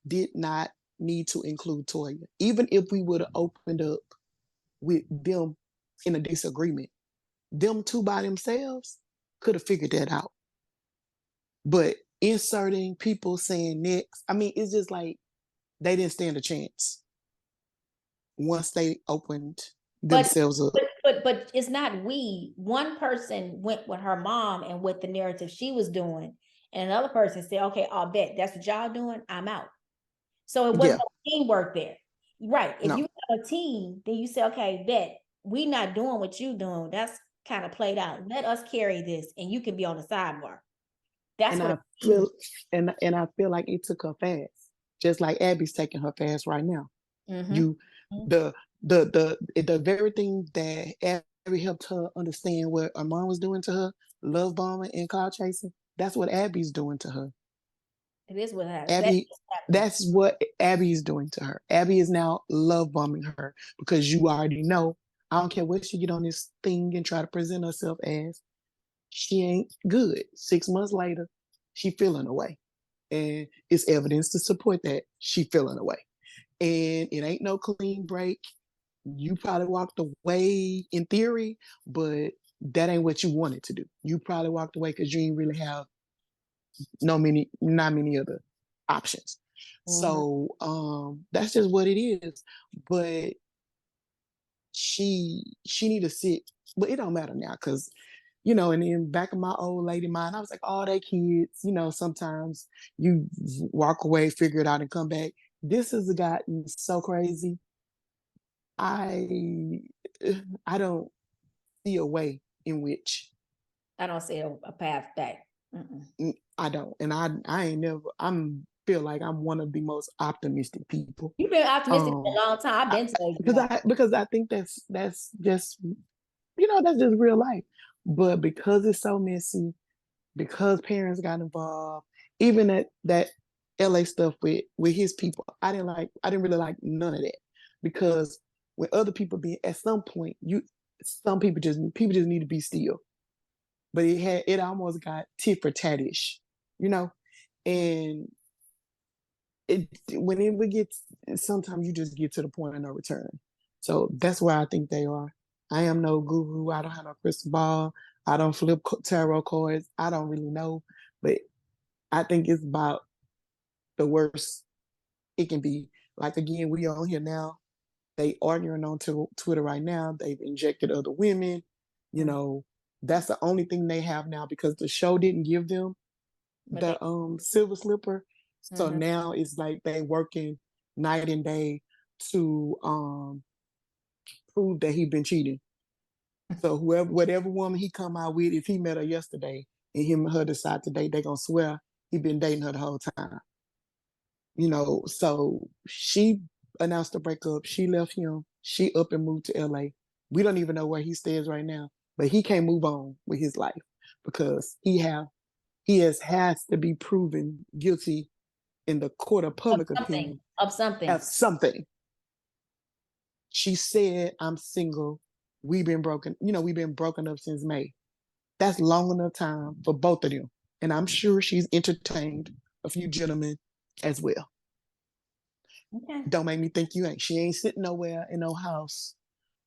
did not need to include Toya. Even if we would have opened up with them in a disagreement, them two by themselves could have figured that out. But inserting people saying next, I mean, it's just like they didn't stand a chance once they opened themselves up. But it's not we. One person went with her mom and with the narrative she was doing, and another person said, "Okay, I'll bet that's what y'all doing. I'm out." So it wasn't teamwork there, right? If you have a team, then you say, "Okay, bet we not doing what you doing." That's kind of played out. Let us carry this, and you can be on the sidebar. That's and what I feel like it took her fast, just like Abby's taking her fast right now. The very thing that Abby helped her understand what her mom was doing to her, love bombing and cloud chasing. That's what Abby's doing to her. It is what happens. Abby, that's what Abby is doing to her. Abby is now love bombing her because you already know. I don't care what she get on this thing and try to present herself as. She ain't good. 6 months later, she feeling away. And it's evidence to support that she feeling away. And it ain't no clean break. You probably walked away in theory, but that ain't what you wanted to do. You probably walked away because you didn't really have not many other options. So that's just what it is. But she need to sit, but it don't matter now because and in back of my old lady mind, I was like, oh, they kids, sometimes you walk away, figure it out, and come back. This has gotten so crazy. I don't see a way in which I don't see a path back. I don't, and I ain't never. Feel like I'm one of the most optimistic people. You've been optimistic for a long time. I've been saying because I think that's just that's just real life. But because it's so messy, because parents got involved, even that LA stuff with his people, I didn't really like none of that. Because when other people at some point, some people just need to be still. But it almost got tit for tat-ish, and when it gets, sometimes you just get to the point of no return. So that's where I think they are. I am no guru. I don't have no crystal ball. I don't flip tarot cards. I don't really know, but I think it's about the worst it can be. Like, again, we on here now. They arguing on Twitter right now. They've injected other women. That's the only thing they have now because the show didn't give them the silver slipper. So now it's like they working night and day to prove that he been cheating. So whatever woman he come out with, if he met her yesterday and him and her decide today, they gonna swear he been dating her the whole time. So she announced the breakup. She left him. She up and moved to LA. We don't even know where he stands right now, but he can't move on with his life because he has to be proven guilty in the court of public opinion of something. She said, I'm single. We've been broken up since May. That's long enough time for both of them. And I'm sure she's entertained a few gentlemen as well. Okay. Don't make me think you ain't. She ain't sitting nowhere in no house.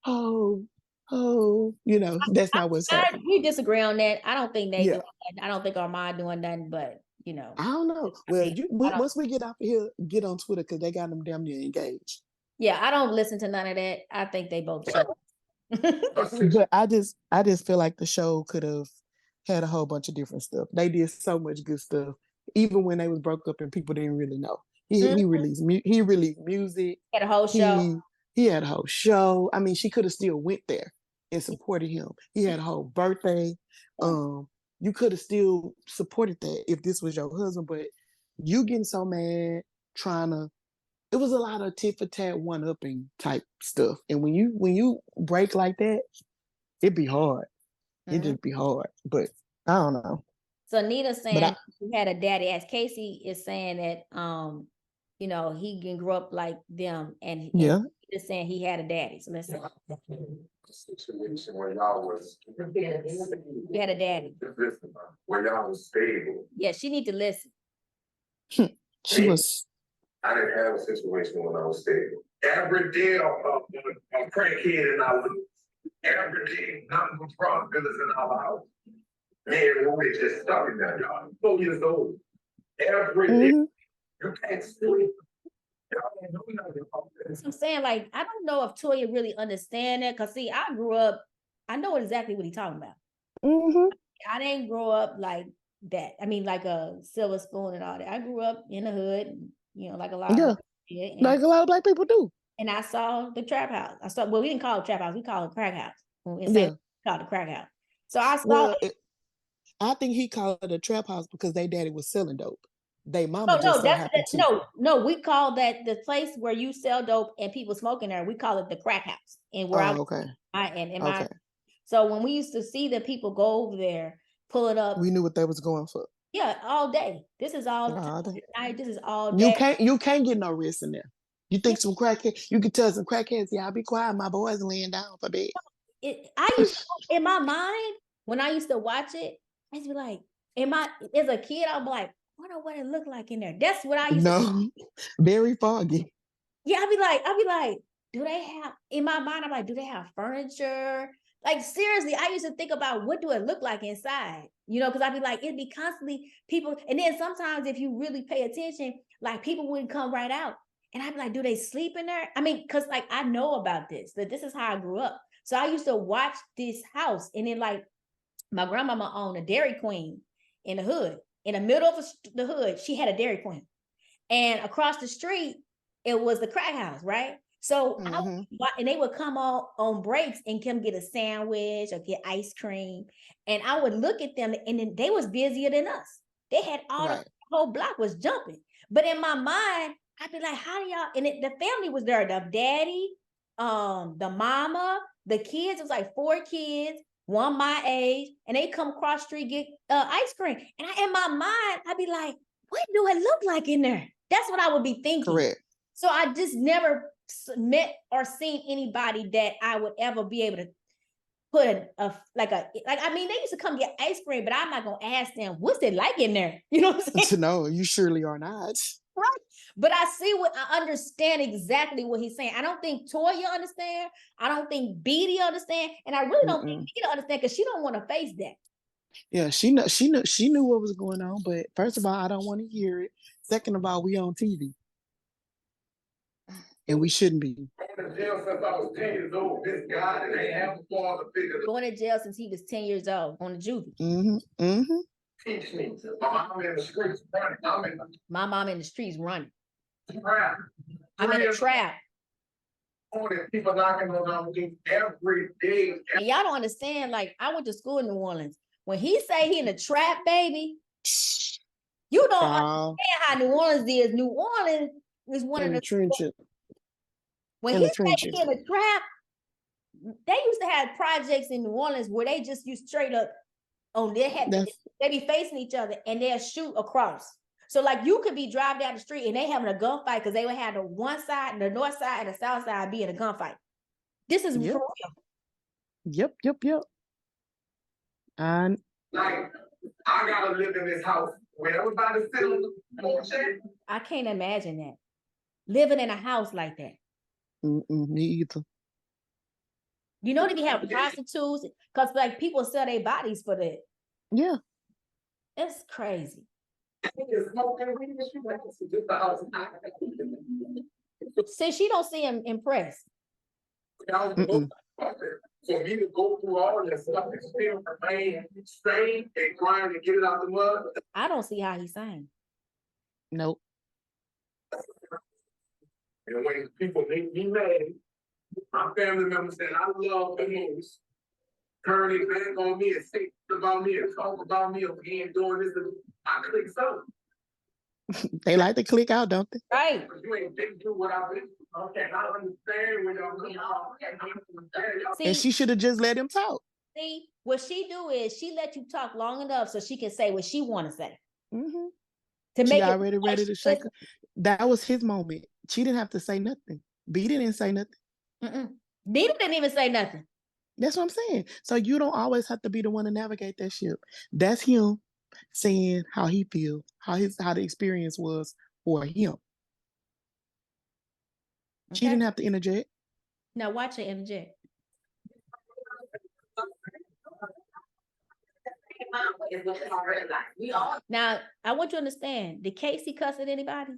Oh, that's not what's happening. We disagree on that. I don't think they do that. I don't think Armand doing nothing, but I don't know. Well, once we get off of here, get on Twitter because they got them damn near engaged. Yeah, I don't listen to none of that. I think they both show. But I just feel like the show could have had a whole bunch of different stuff. They did so much good stuff, even when they was broke up and people didn't really know. He released music. Had a whole show. He had a whole show. I mean, she could have still went there and supported him. He had a whole birthday. You could have still supported that if this was your husband, but you getting so mad it was a lot of tit for tat, one upping type stuff. And when you break like that, it'd be hard. It'd just be hard. But I don't know. So Nita's saying she had a daddy, as Casey is saying that he can grow up like them, and Nita's saying he had a daddy. So let's see. Situation where y'all was you had a daddy. Where y'all was stable. Yeah, she need to listen. I didn't have a situation when I was stable. Every day a crackhead in our house. Every day nothing was wrong with us in our house. Man, we just stuck in that yard. 4 years old. Every day. You can't sleep. I'm saying, like, I don't know if Toya really understand that, because see, I grew up, I know exactly what he's talking about. I didn't grow up like that. I mean, like a silver spoon and all that. I grew up in the hood, like a lot of like a lot of black people do. And I saw the trap house. We didn't call it trap house, we call it crack house. We called it crack house. So I saw I think he called it a trap house because their daddy was selling dope. They mama happened to. No, we call that the place where you sell dope and people smoking there. We call it the crack house. And where so when we used to see the people go over there, pull it up, we knew what they was going for. Yeah, all day. This is all day. This is all day. You can't get no rest in there. You think some crackheads? You could tell some crackheads, "Y'all be quiet. My boy's laying down for bed." In my mind, when I used to watch it, I used to be like, as a kid, I'm like, I wonder what it looked like in there. That's what I used to very foggy. Yeah, I'd be like, do they have, in my mind, I'm like, do they have furniture? Like, seriously, I used to think about what do it look like inside, because I'd be like, it'd be constantly people. And then sometimes if you really pay attention, like people wouldn't come right out. And I'd be like, do they sleep in there? I mean, because like, I know about this, that this is how I grew up. So I used to watch this house, and then like my grandmama owned a Dairy Queen in the hood. In the middle of the hood, she had a Dairy Queen. And across the street, it was the crack house, right? So and they would come on breaks and come get a sandwich or get ice cream. And I would look at them, and then they was busier than us. They had the whole block was jumping. But in my mind, I'd be like, how do y'all, and the family was there, the daddy, the mama, the kids. It was like 4 kids, one my age, and they come across the street, get ice cream. And in my mind, I'd be like, what do it look like in there? That's what I would be thinking. Correct. So I just never met or seen anybody that I would ever be able to put I mean, they used to come get ice cream, but I'm not gonna ask them what's it like in there. You know what I'm saying? No, you surely are not. Right. But I understand exactly what he's saying. I don't think Toya understand. I don't think Beatty understand, and I really don't think Nita understand, because she don't want to face that. Yeah, she knew what was going on, but first of all, I don't want to hear it. Second of all, we on TV. And we shouldn't be. Going to jail since I was 10 years old. This guy that ain't have a father figure. Going to jail since he was 10 years old on the juvie. Teach me. My mom in the streets running. My mom in the streets running. Trap. I'm in a trap. People knocking on our door every day. And y'all don't understand. Like, I went to school in New Orleans. When he say he in a trap, baby, you don't understand how New Orleans is. New Orleans is one of the trenches. When he said he in a trap, they used to have projects in New Orleans where they just used straight up on their head. They be facing each other and they'll shoot across. So like you could be driving down the street and they having a gunfight because they would have the one side, the north side and the south side be in a gunfight. This is for real. Yep. And like, I gotta live in this house where everybody's still bullshit. I can't imagine that. Living in a house like that. me either. You know, they be having prostitutes because like people sell their bodies for that. Yeah. It's crazy. See, she don't seem impressed. For me to go through all this stuff and still remain sane and grind and get it out the mud. I don't see how he's saying. Nope. And when people make me mad, my family members said I love the most. Turn it back on me and say about me and talk about me again doing this. I click so. They like to click out, don't they? Right. You ain't been through what I've been. Okay, I understand when y'all come out. And she should have just let him talk. See, what she do is she let you talk long enough so she can say what she want to say. Mm-hmm. To she make already ready to shake her. That was his moment. She didn't have to say nothing. B didn't say nothing. Nita didn't even say nothing. That's what I'm saying. So you don't always have to be the one to navigate that ship. That's him saying how he feels, how the experience was for him. Okay. She didn't have to interject. Now watch her interject. Now I want you to understand. Did Casey cuss at anybody?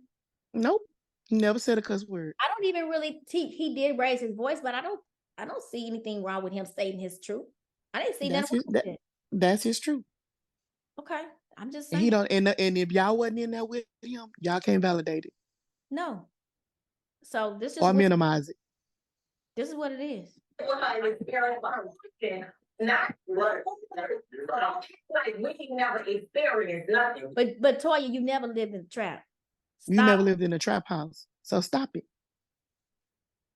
Nope. He never said a cuss word. I don't even really. He did raise his voice, but I don't see anything wrong with him stating his truth. I didn't see nothing wrong with it. That's his truth. Okay, I'm just saying. And if y'all wasn't in there with him, y'all can't validate it. No. So this is or minimize it. This is what it is. Not what, like we never experienced nothing. But Toya, you never lived in a trap. Stop. You never lived in a trap house. So stop it.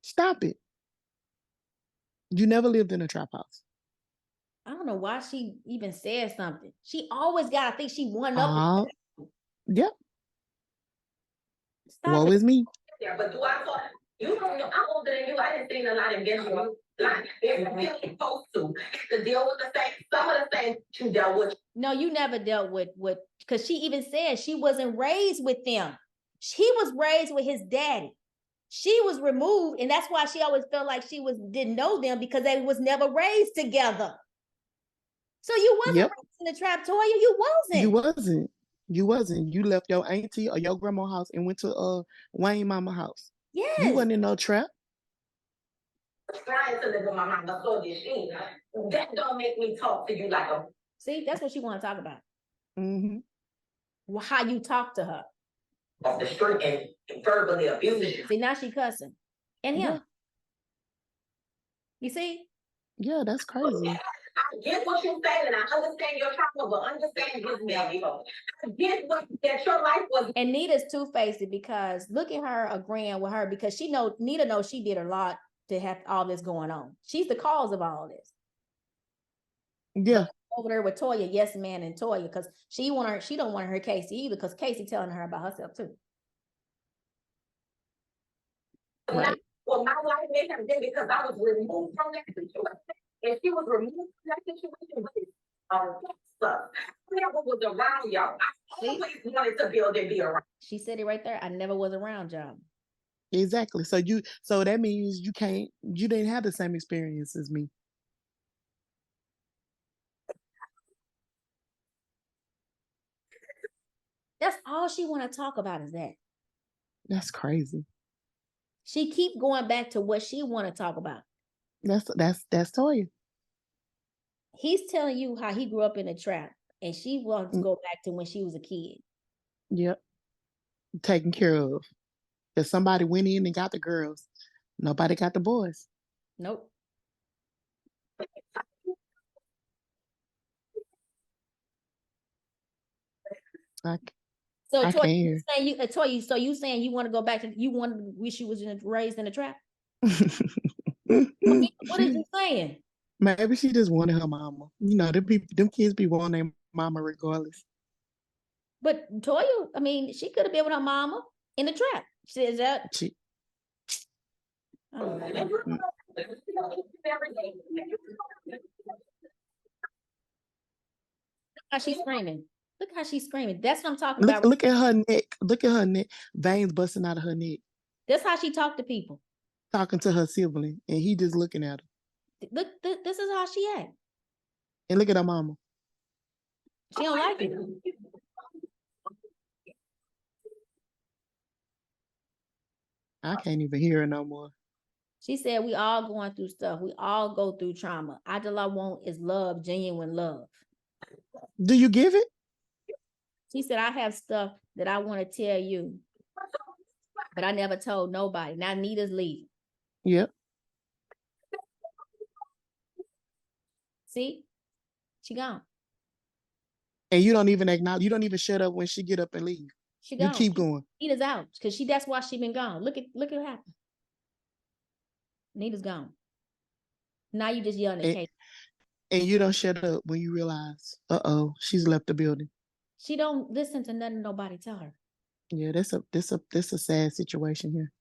Stop it. You never lived in a trap house. I don't know why she even said something. She always got to think she won up. Yep. Stop Woe is me. Yeah, but do I thought you don't know? I'm older than you. I didn't see a lot of you. Like they're really supposed to deal with the same, some of the things you dealt with. No, you never dealt with because she even said she wasn't raised with them. She was raised with his daddy. She was removed, and that's why she always felt like she didn't know them because they was never raised together. So you wasn't raised in the trap, Toya. You wasn't. You left your auntie or your grandma's house and went to Wayne mama house. Yes. You wasn't in no trap. Trying to live with my mama, so did she. That don't make me talk to you like a. See, that's what she want to talk about. Mm-hmm. Well, how you talk to her. Off the street and verbally abusing. See, now she cussing. And him. Yeah. You see? Yeah, that's crazy. I get what you're saying, and I understand your trauma, but understand this, baby. I get that your life was. And Nita's two-faced because look at her agreeing with her because Nita knows she did a lot to have all this going on. She's the cause of all this. Yeah. But over there with Toya, yes, man, and Toya, because she don't want her Casey either, because Casey telling her about herself too. Right. Well, my life may have been because I was removed from that situation. And she was removed from that situation with stuff. I never was around y'all. I always wanted to build and be around. She said it right there. I never was around y'all. Exactly. So that means you didn't have the same experience as me. That's all she want to talk about is that. That's crazy. She keep going back to what she want to talk about. That's Toya. He's telling you how he grew up in a trap, and she wants to go back to when she was a kid. Yep. Taken care of. If somebody went in and got the girls, nobody got the boys. Nope. So Toya, so you saying you want to go back to you want to wish you was raised in a trap? What is you saying? Maybe she just wanted her mama. You know, them kids be wanting their mama regardless. But Toya, I mean, she could have been with her mama in the trap. She is that. How she's screaming. Look how she's screaming. That's what I'm talking about. Look at her neck. Look at her neck. Veins busting out of her neck. That's how she talked to people. Talking to her sibling, and he just looking at her. Look, this is how she act. And look at her mama. She don't like it. I can't even hear her no more. She said, we all going through stuff. We all go through trauma. All I want is love, genuine love. Do you give it? She said, I have stuff that I want to tell you, but I never told nobody. Now Nita's leaving. Yep. See? She gone. And you don't even acknowledge, you don't even shut up when she get up and leave. She gone. You keep going. Nita's out because that's why she been gone. Look at what happened. Nita's gone. Now you just yelling at Kate. And you don't shut up when you realize, she's left the building. She don't listen to nothing nobody tell her. Yeah, that's a sad situation here.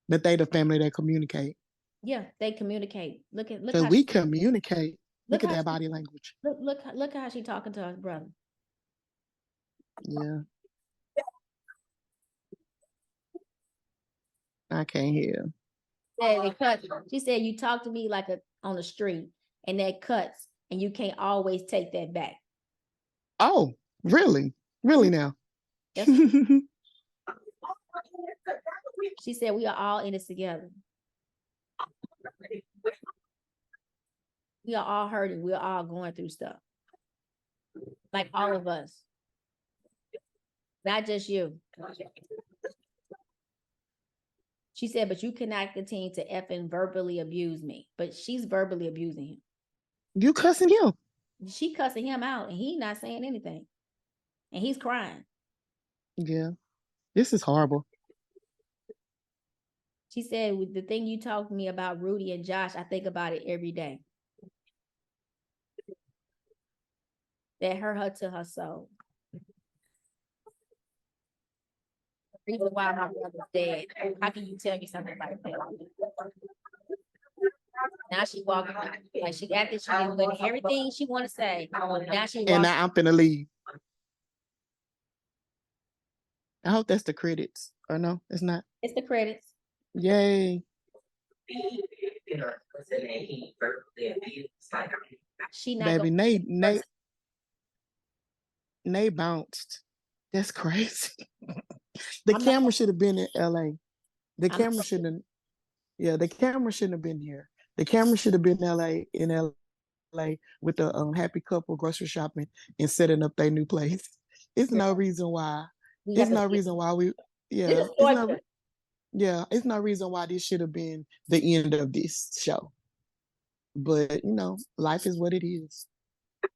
But they the family that communicate. Yeah, they communicate. Look because we communicate. Look at that body language. Look how she talking to her brother. Yeah. I can't hear. She said, you talk to me like on the street, and that cuts, and you can't always take that back. Oh, really? Really now? She said, we are all in this together. We are all hurting. We're all going through stuff. Like all of us. Not just you. She said, but you cannot continue to effing verbally abuse me. But she's verbally abusing him. You cussing him? She cussing him out, and he's not saying anything. And he's crying. Yeah. This is horrible. She said, with the thing you talked to me about Rudy and Josh, I think about it every day. That hurt her to her soul. The reason why my brother's dead. How can you tell me something like that? Now she walking like she got this. She did everything she want to say. Now she walking. And now I'm finna leave. I hope that's the credits. Or no, it's not. It's the credits. Yay. She not baby, Nate bounced. That's crazy. The camera should have been in LA. The camera shouldn't have been here. The camera should have been in LA with the happy couple grocery shopping and setting up their new place. It's no reason why. It's no reason why it's no reason why this should have been the end of this show. But life is what it is.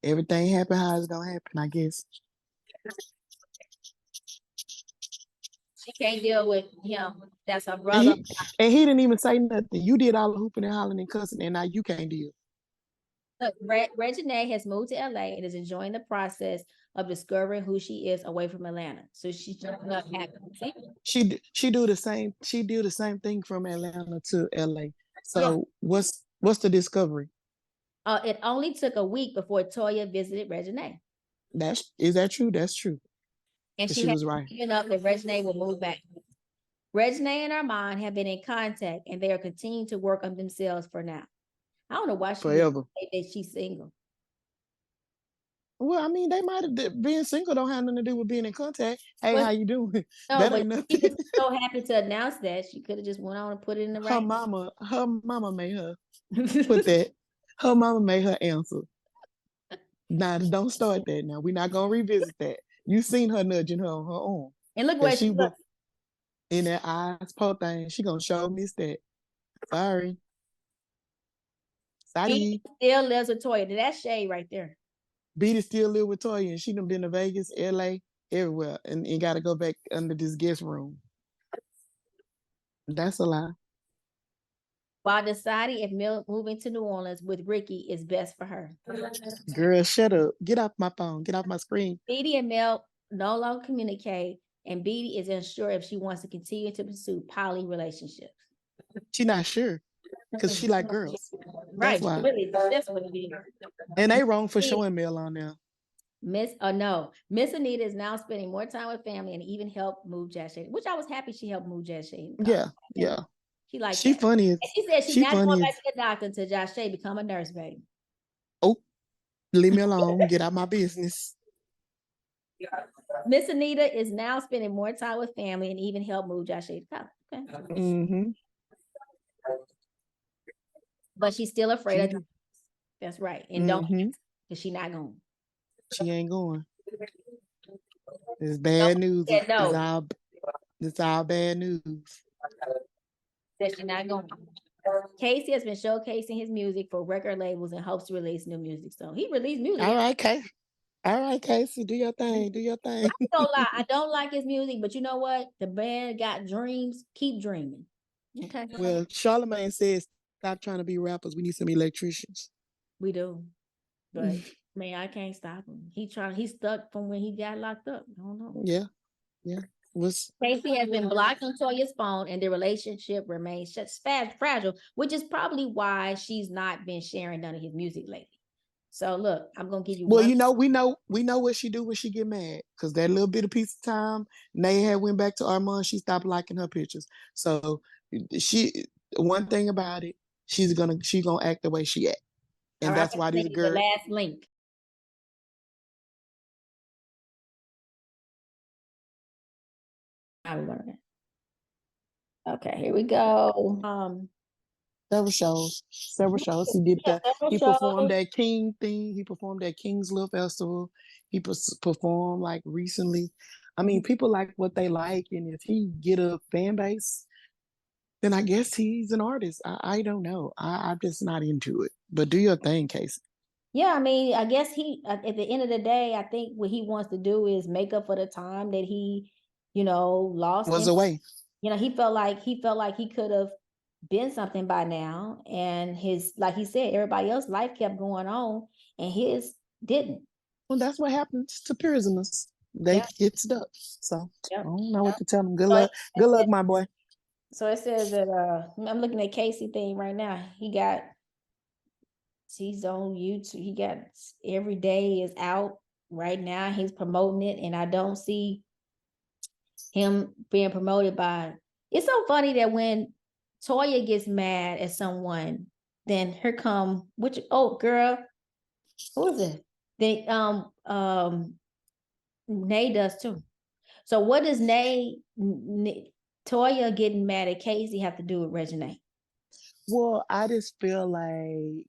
Everything happen how it's gonna happen, I guess. She can't deal with him. That's her brother. And he didn't even say nothing. You did all the hooping and hollering and cussing, and now you can't deal. Look, Reginae has moved to LA and is enjoying the process of discovering who she is away from Atlanta. So she's not happy. She do the same. She do the same thing from Atlanta to LA. So yeah. What's the discovery? It only took a week before Toya visited Reginae. Is that true? That's true. And she was right. Given up that Reginae will move back. Reginae and Armand have been in contact, and they are continuing to work on themselves for now. I don't know why she's single. Well, I mean, they might have being single don't have nothing to do with being in contact. Hey, how you doing? No, that ain't nothing. She was so happy to announce that she could have just went on and put it in the right. Her mama made her put that. Her mama made her answer. Now, don't start that. Now we're not gonna revisit that. You seen her nudging her on her own. And look where she was in that eyes po thing. She gonna show me that. Sorry. She still lives with Toya. That's shade right there. Beatty still live with Toya, and she done been to Vegas, LA, everywhere, and got to go back under this guest room. That's a lie. While deciding if moving to New Orleans with Ricky is best for her. Girl, shut up. Get off my phone. Get off my screen. Beatty and Mel no longer communicate, and Beatty is unsure if she wants to continue to pursue poly relationships. She's not sure because she like girls. Right. That's why. Really, that's what it is. And they wrong for showing Mel on there. Miss Anita is now spending more time with family and even helped move Jazz Shade, which I was happy she helped move Jazz Shade. Yeah. She liked she that. funny. And she said she's not going back to the doctor until Josh Shea become a nurse, baby. Oh, leave me alone. Get out my business. Miss Anita is now spending more time with family and even helped move Josh Shea to college. Okay. Mm-hmm. But she's still afraid of. That's right. And don't, because she's not going. She ain't going. It's bad news. It's all bad news. That she's not going. Casey has been showcasing his music for record labels and hopes to release new music. So he released music. All right, Casey, do your thing. I don't like his music, but you know what? The band got dreams. Keep dreaming. Okay. Well, Charlamagne says, stop trying to be rappers. We need some electricians. We do. But man, I can't stop him. He's stuck from when he got locked up. I don't know. Yeah. Casey has been blocked on Toya's phone, and their relationship remains fragile, which is probably why she's not been sharing none of his music lately. So look, I'm gonna give you. Well, we know what she do when she get mad, because that little bit of piece of time Nay had went back to Armand, she stopped liking her pictures. So one thing about it, she's gonna act the way she act, and that's why these girls. The last link. I'm learning. Okay, here we go. Several shows. He did that. He performed that King thing. He performed at King's Little Festival. He performed like recently. I mean, people like what they like, and if he get a fan base, then I guess he's an artist. I don't know. I'm just not into it. But do your thing, Casey. Yeah, I mean, I guess he at the end of the day, I think what he wants to do is make up for the time that he, lost. Was away. He felt like he could have been something by now, and like he said, everybody else's life kept going on, and his didn't. Well, that's what happens to prisoners. They get stuck. So I don't know what to tell them. Good luck, my boy. So it says that I'm looking at Casey thing right now. He's on YouTube. He got Every Day is out right now. He's promoting it, and I don't see him being promoted by. It's so funny that when Toya gets mad at someone, then here come girl, who is it? Nay does too. So what does Toya getting mad at Casey have to do with Reginae? Well, I just feel like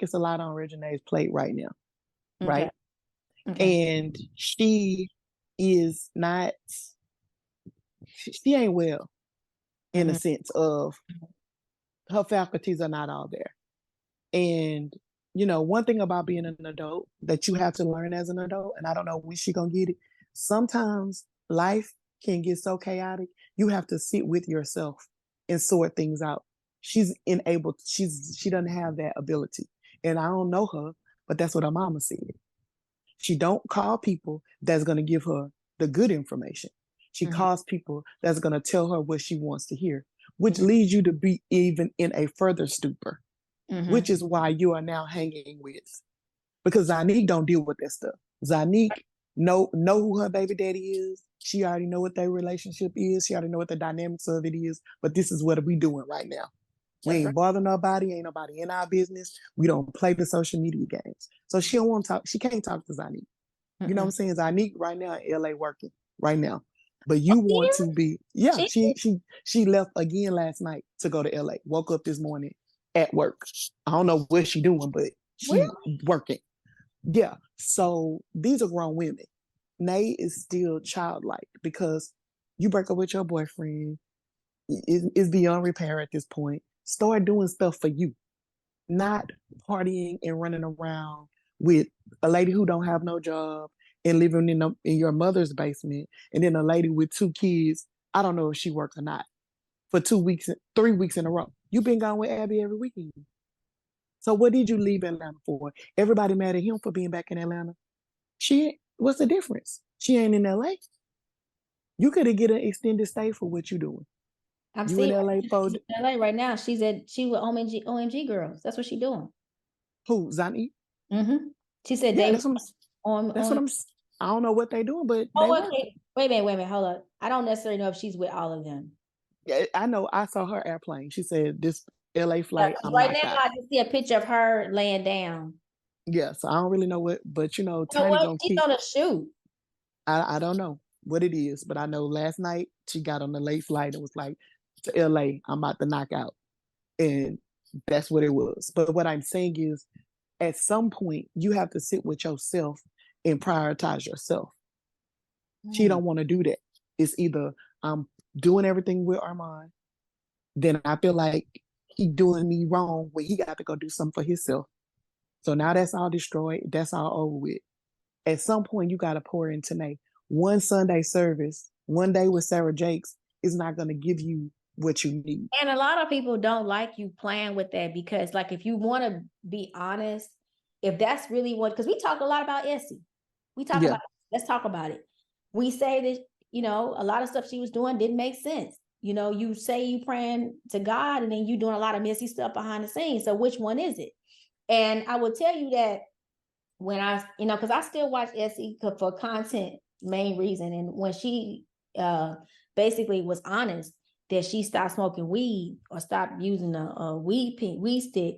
it's a lot on Reginae's plate right now, right? Okay. And she is not. She ain't well, in a sense of her faculties are not all there. And one thing about being an adult that you have to learn as an adult, and I don't know when she's gonna get it. Sometimes life can get so chaotic, you have to sit with yourself and sort things out. She doesn't have that ability. And I don't know her, but that's what her mama said. She don't call people that's gonna give her the good information. She calls people that's gonna tell her what she wants to hear, which leads you to be even in a further stupor, which is why you are now hanging with. Because Zanique don't deal with that stuff. Zanique know who her baby daddy is. She already know what their relationship is. She already know what the dynamics of it is. But this is what we doing right now. We ain't bothering nobody. Ain't nobody in our business. We don't play the social media games. So she don't want to talk. She can't talk to Zanique. You know what I'm saying? Zanique right now in LA working right now. But you want to be, she left again last night to go to LA. Woke up this morning at work. I don't know what she doing, but she working. Yeah. So these are grown women. Nay is still childlike because you break up with your boyfriend. It's beyond repair at this point. Start doing stuff for you, not partying and running around with a lady who don't have no job and living in your mother's basement, and then a lady with 2 kids. I don't know if she works or not, for 3 weeks in a row. You've been gone with Abby every weekend. So what did you leave Atlanta for? Everybody mad at him for being back in Atlanta. What's the difference? She ain't in LA. You could have get an extended stay for what you doing. I'm you seeing in LA she's in LA right now. She with OMG girls. That's what she doing. Who, Zani? Mm-hmm. She said Yeah, they that's what I'm. I don't know what they doing, but they work. Wait a minute, hold up. I don't necessarily know if she's with all of them. Yeah, I know. I saw her airplane. She said this LA flight. I'm right knocked now, out. I just see a picture of her laying down. Yeah, so I don't really know what, but You know Tiny what? gonna She's keep. on a shoot. I don't know what it is, but I know last night she got on the late flight and was like, to LA, I'm about to knock out. And that's what it was. But what I'm saying is, at some point, you have to sit with yourself and prioritize yourself. She don't want to do that. It's either I'm doing everything with Armand, then I feel like he doing me wrong when he got to go do something for himself. So now that's all destroyed. That's all over with. At some point, you got to pour into Nate. One Sunday service, one day with Sarah Jakes is not going to give you what you need. And a lot of people don't like you playing with that because, like, if you want to be honest, if that's really what, because we talk a lot about Essie. We talk about, let's talk about it. We say that, a lot of stuff she was doing didn't make sense. You say you praying to God and then you doing a lot of messy stuff behind the scenes. So which one is it? And I will tell you that when because I still watch Essie for content main reason. And when she basically was honest that she stopped smoking weed or stopped using a weed stick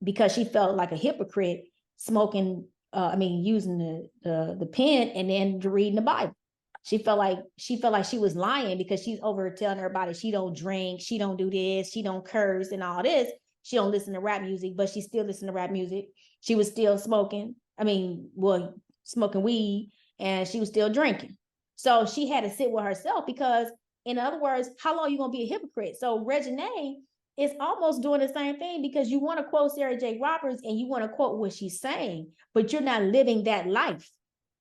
because she felt like a hypocrite smoking, using the pen and then reading the Bible. She felt like she was lying because she's over telling everybody she don't drink, she don't do this, she don't curse and all this. She don't listen to rap music, but she still listen to rap music. She was still smoking. Smoking weed, and she was still drinking. So she had to sit with herself because, in other words, how long are you gonna be a hypocrite? So Reginae is almost doing the same thing because you want to quote Sarah J. Roberts and you want to quote what she's saying, but you're not living that life.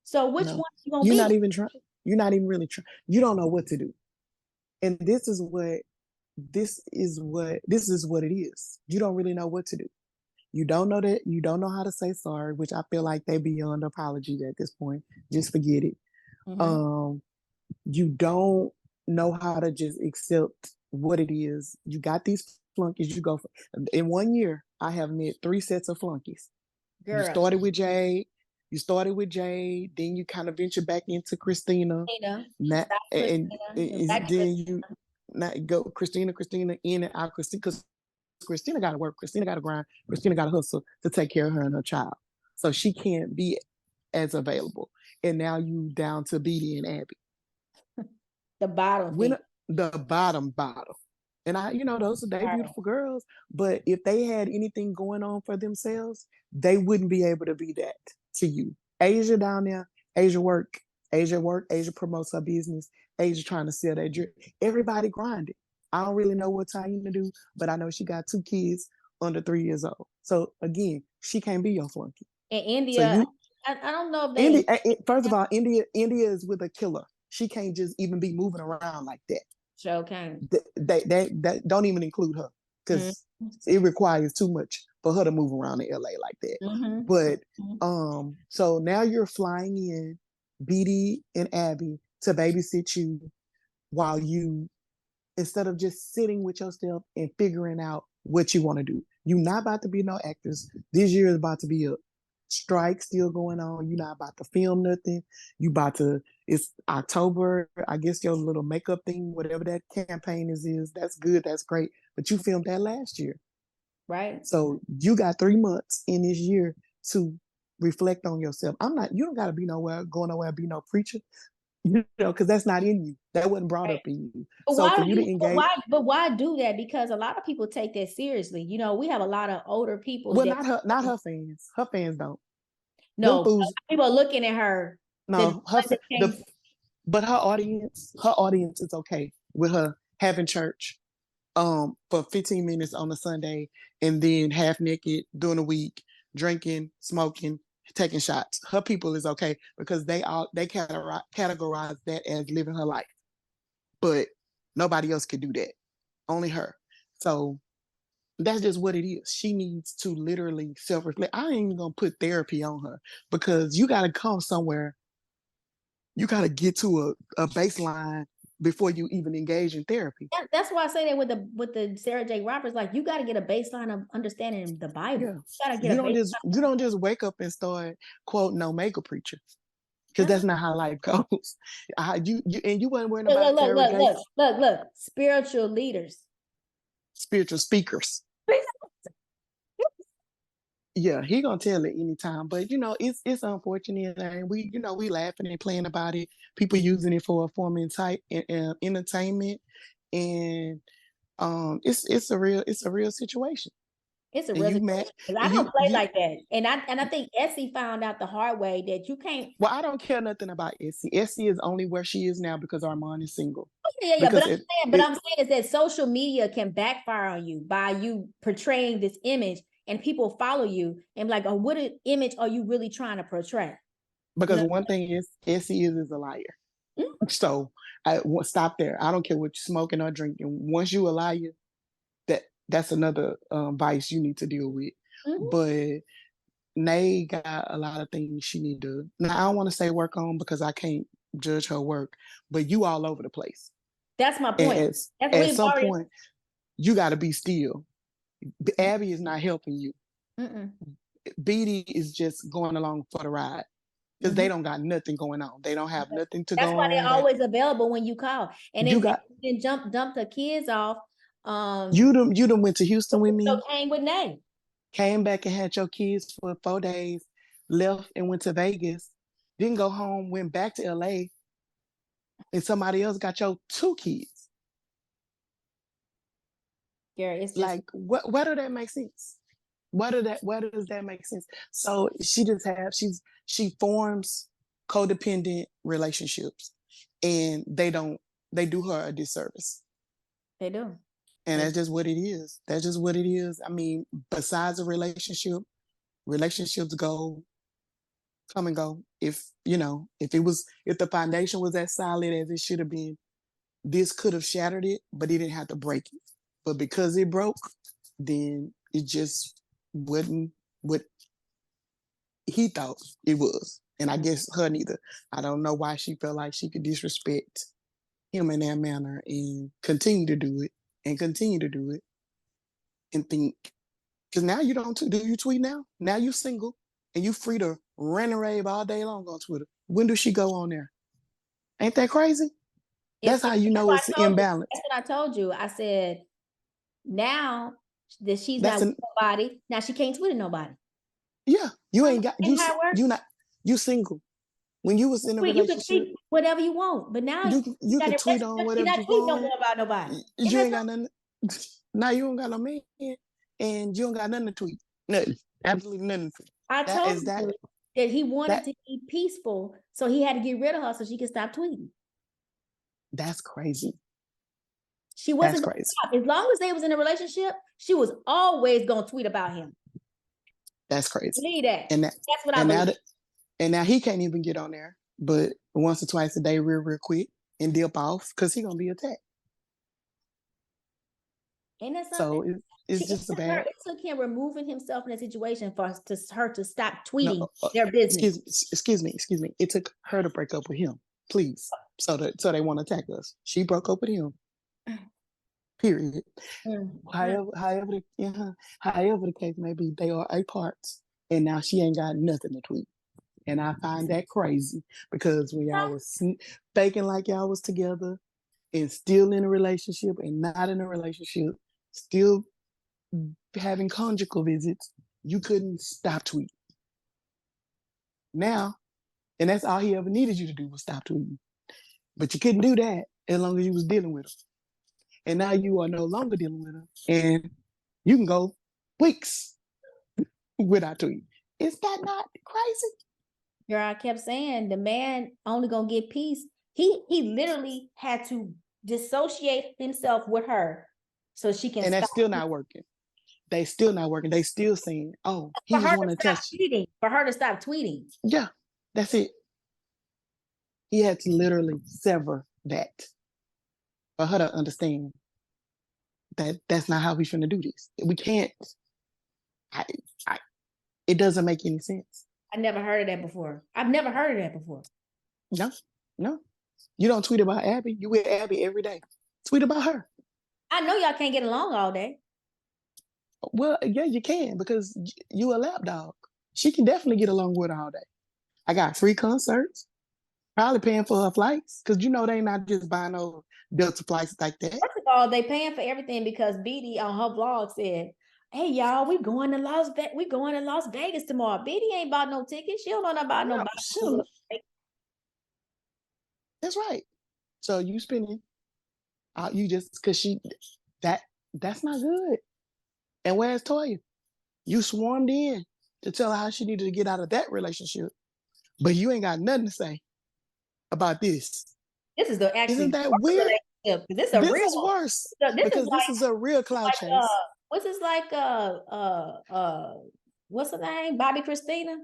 So which one are you gonna be? You're not even trying. You're not even really trying. You don't know what to do. And this is what it is. You don't really know what to do. You don't know that. You don't know how to say sorry, which I feel like they beyond apology at this point. Just forget it. Mm-hmm. You don't know how to just accept what it is. You got these flunkies. You go for, in 1 year. I have met 3 sets of flunkies. Girl. You started with Jade. Then you kind of venture back into Christina. Then you not go Christina in and out. Because Christina got to work. Christina got to grind. Christina got to hustle to take care of her and her child. So she can't be as available. And now you down to Beatty and Abby. The bottom. The bottom. And those are they beautiful girls. But if they had anything going on for themselves, they wouldn't be able to be that to you. Asia down there, Asia work. Asia promotes her business. Asia trying to sell that drip. Everybody grinding. I don't really know what Taina do, but I know she got 2 kids under 3 years old. So again, she can't be your flunky. In India, I don't know if they. First of all, India is with a killer. She can't just even be moving around like that. Sure can. That don't even include her because it requires too much for her to move around in LA like that. Mm-hmm. But so now you're flying in Beatty and Abby to babysit you while you, instead of just sitting with yourself and figuring out what you want to do. You're not about to be no actors. This year is about to be a strike still going on. You're not about to film nothing. It's October. I guess your little makeup thing, whatever that campaign is, that's good. That's great. But you filmed that last year. Right. So you got 3 months in this year to reflect on yourself. You don't got to be going nowhere, be no preacher. Because that's not in you. That wasn't brought up in you. But so for you to engage. Why do that? Because a lot of people take that seriously. We have a lot of older people. Well, not her fans. Her fans don't. No, people are looking at her. No, but her audience is okay with her having church for 15 minutes on a Sunday and then half naked during the week, drinking, smoking, taking shots. Her people is okay because they categorize that as living her life. But nobody else could do that. Only her. So That's just what it is. She needs to literally self-reflect. I ain't even gonna put therapy on her because you gotta come somewhere. You gotta get to a baseline before you even engage in therapy. That's why I say that with the Sarah J. Roberts, like you got to get a baseline of understanding the Bible. Yeah. You got to get a baseline. You don't just wake up and start quoting Omega preacher, because that's not how life goes. You wasn't worrying about Sarah J. Look, spiritual leaders, spiritual speakers. Yeah, he gonna tell it anytime, but it's unfortunate, and we laughing and playing about it. People using it for a form of entertainment, and it's a real situation. It's a real situation. I don't play like that, and I think Essie found out the hard way that you can't. Well, I don't care nothing about Essie. Essie is only where she is now because Armand is single. Yeah. But I'm saying is that social media can backfire on you by you portraying this image, and people follow you and like, oh, what image are you really trying to portray? Because one thing is, Essie is a liar. Mm-hmm. So I won't stop there. I don't care what you're smoking or drinking. Once you a liar, that's another vice you need to deal with. Mm-hmm. But Nay got a lot of things she need to. Now I don't want to say work on because I can't judge her work, but you all over the place. That's my point. At some point, you got to be still. Abby is not helping you. Beatty is just going along for the ride because they don't got nothing going on. They don't have nothing to go on. That's why they're always available when you call. And if you can dump the kids off. You done went to Houston with me. So came with Nay. Came back and had your kids for 4 days. Left and went to Vegas. Didn't go home. Went back to LA. And somebody else got your 2 kids. Gary, it's just like where does that make sense? Where does that make sense? So she forms codependent relationships, and they do her a disservice. They do. And that's just what it is. That's just what it is. I mean, besides a relationship, relationships come and go. If the foundation was as solid as it should have been, this could have shattered it, but it didn't have to break it. But because it broke, then it just wasn't what he thought it was. And I guess her neither. I don't know why she felt like she could disrespect him in that manner and continue to do it and think. Because now you don't do you tweet now? Now you're single and you free to rant and rave all day long on Twitter. When does she go on there? Ain't that crazy? That's how you know it's imbalanced. That's what I told you. I said, now that she's not with nobody, now she can't tweet at nobody. Yeah, you ain't got you single. When you was in a relationship, you can tweet whatever you want, but now you can tweet on whatever you want. You're not tweeting no more about nobody. You ain't got nothing. Now you don't got no man, and you don't got nothing to tweet. Nothing, absolutely nothing. I told you that he wanted to be peaceful, so he had to get rid of her so she could stop tweeting. That's crazy. She wasn't crazy. As long as they was in a relationship, she was always gonna tweet about him. That's crazy. Believe that. That's what I believe. And now he can't even get on there, but once or twice a day, real quick, and dip off because he's gonna be attacked. Ain't that something? So it's just a bad. It took him removing himself in a situation for her to stop tweeting their business. Excuse me. It took her to break up with him, please. So they want to attack us. She broke up with him. Period. However the case may be, they are apart, and now she ain't got nothing to tweet. And I find that crazy because when y'all was faking like y'all was together and still in a relationship and not in a relationship, still having conjugal visits, you couldn't stop tweeting. Now, and that's all he ever needed you to do was stop tweeting. But you couldn't do that as long as you was dealing with him. And now you are no longer dealing with him. And you can go weeks without tweeting. Is that not crazy? Girl, I kept saying the man only gonna get peace. He literally had to dissociate himself with her so she can. And that's still not working. They still not working. They still saying, "Oh, he just want to touch you." For her to stop tweeting. Yeah, that's it. He had to literally sever that for her to understand that's not how we finna do this. We can't. It doesn't make any sense. I never heard of that before. I've never heard of that before. No. You don't tweet about Abby. You with Abby every day. Tweet about her. I know y'all can't get along all day. Well, yeah, you can because you a lapdog. She can definitely get along with her all day. I got free concerts. Probably paying for her flights because they not just buying no Delta flights like that. First of all, they paying for everything because BD on her vlog said, "Hey y'all, we going to Las Vegas tomorrow." BD ain't bought no tickets. She don't know nothing about no. That's right. So you spending, you just because that's not good. And where's Toya? You swarmed in to tell her how she needed to get out of that relationship, but you ain't got nothing to say about this. This is isn't that weird? This is worse because this is a real cloud chase. What's this like? What's her name? Bobby Christina.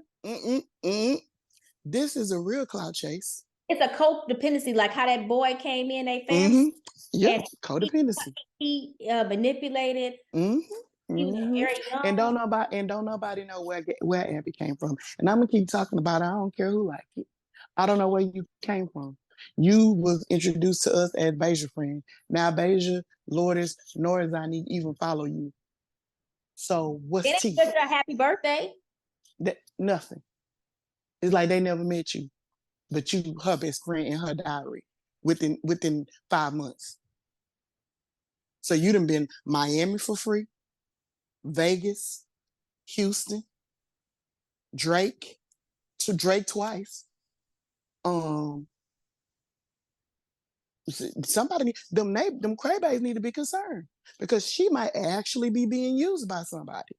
This is a real cloud chase. It's a codependency, like how that boy came in they family. Yep, codependency. He manipulated. He was very young. And don't nobody know where Abby came from. And I'm gonna keep talking about it. I don't care who like it. I don't know where you came from. You was introduced to us as Beja friend. Now Beja, Lourdes, nor does I need even follow you. So what's tea? It ain't a happy birthday. Nothing. It's like they never met you, but you her best friend in her diary within 5 months. So you done been Miami for free, Vegas, Houston, Drake twice. Somebody, them craebaes need to be concerned because she might actually be being used by somebody.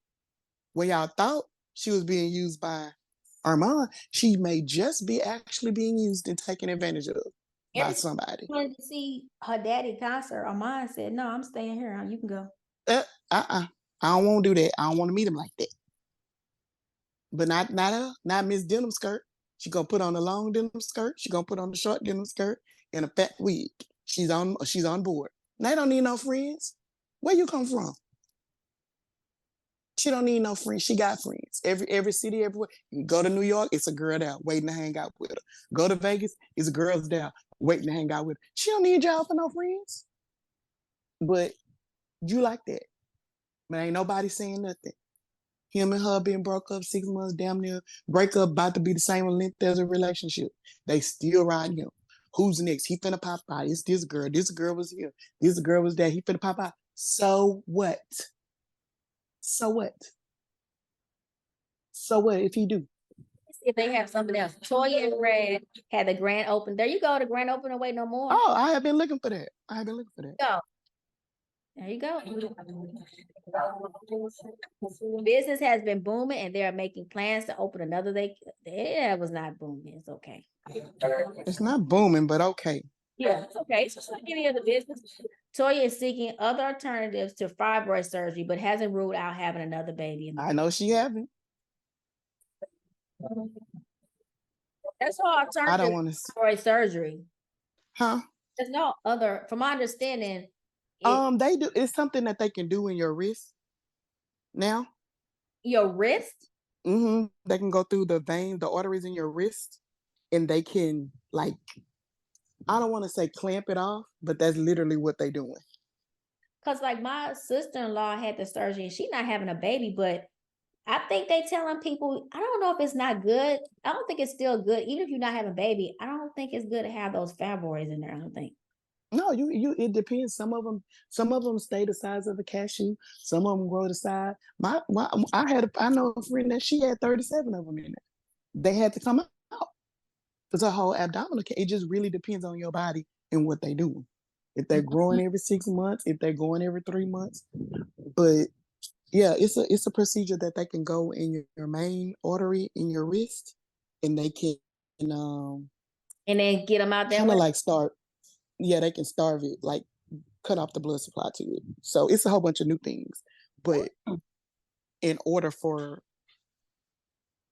When y'all thought she was being used by Armand, she may just be actually being used and taken advantage of by somebody. Wanted to see her daddy concert. Armand said, "No, I'm staying here. You can go." I don't want to do that. I don't want to meet him like that. But not Miss Denim Skirt. She gonna put on a long denim skirt. She gonna put on the short denim skirt and a fat wig. She's on board. They don't need no friends. Where you come from? She don't need no friends. She got friends. Every city, everywhere. You go to New York, it's a girl there waiting to hang out with her. Go to Vegas, it's a girl's there waiting to hang out with her. She don't need y'all for no friends. But you like that. But ain't nobody saying nothing. Him and her being broke up 6 months, damn near break up, about to be the same length as a relationship. They still riding him. Who's next? He finna pop out. It's this girl. This girl was here. This girl was there. He finna pop out. So what? So what? So what if he do? If they have something else. Toya and Red had the grand open. There you go. The grand opening. Wait no more. Oh, I have been looking for that. Go. There you go. Business has been booming and they are making plans to open another. It was not booming. It's okay. It's not booming, but okay. Yeah, it's okay. So it's like any other business. Toya is seeking other alternatives to fibroid surgery, but hasn't ruled out having another baby. I know she haven't. That's all alternative. I don't want to fibroid surgery. Huh? There's no other, from my understanding. They do. It's something that they can do in your wrist. Now. Your wrist? Mm-hmm. They can go through the veins, the arteries in your wrist, and they can I don't want to say clamp it off, but that's literally what they're doing. Cause my sister-in-law had the surgery and she's not having a baby, but I think they telling people, I don't know if it's not good. I don't think it's still good. Even if you're not having a baby, I don't think it's good to have those fibroids in there. I don't think. No, it depends. Some of them stay the size of a cashew. Some of them grow the size. I know a friend that she had 37 of them in there. They had to come out. Because her whole abdominal, it just really depends on your body and what they do. If they're growing every 6 months, if they're going every 3 months. But yeah, it's a procedure that they can go in your main artery in your wrist, and they can and then get them out there. Kind of start. Yeah, they can starve it, cut off the blood supply to it. So it's a whole bunch of new things. But in order for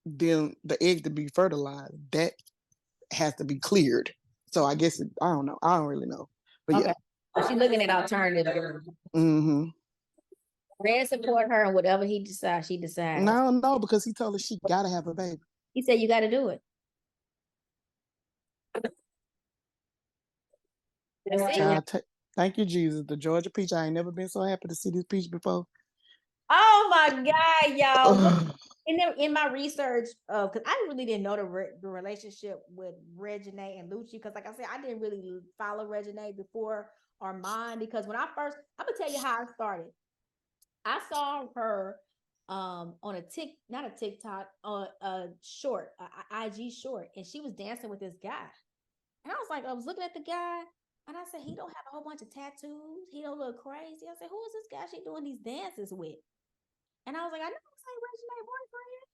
the egg to be fertilized, that has to be cleared. So I guess I don't know. I don't really know. But okay. Yeah. But she's looking at alternative. Mm-hmm. Red support her and whatever he decides, she decides. No, because he told her she gotta have a baby. He said you gotta do it. Thank you, Jesus. The Georgia peach. I ain't never been so happy to see this peach before. Oh my God, y'all. In my research because I really didn't know the relationship with Reginae and Lucci, because like I said, I didn't really follow Reginae before Armand, because when I'm gonna tell you how I started. I saw her on a TikTok, a short, a IG short, and she was dancing with this guy. And I was like, I was looking at the guy, and I said, he don't have a whole bunch of tattoos. He don't look crazy. I said, who is this guy she doing these dances with? And I was like, I know this ain't Reginae boyfriend.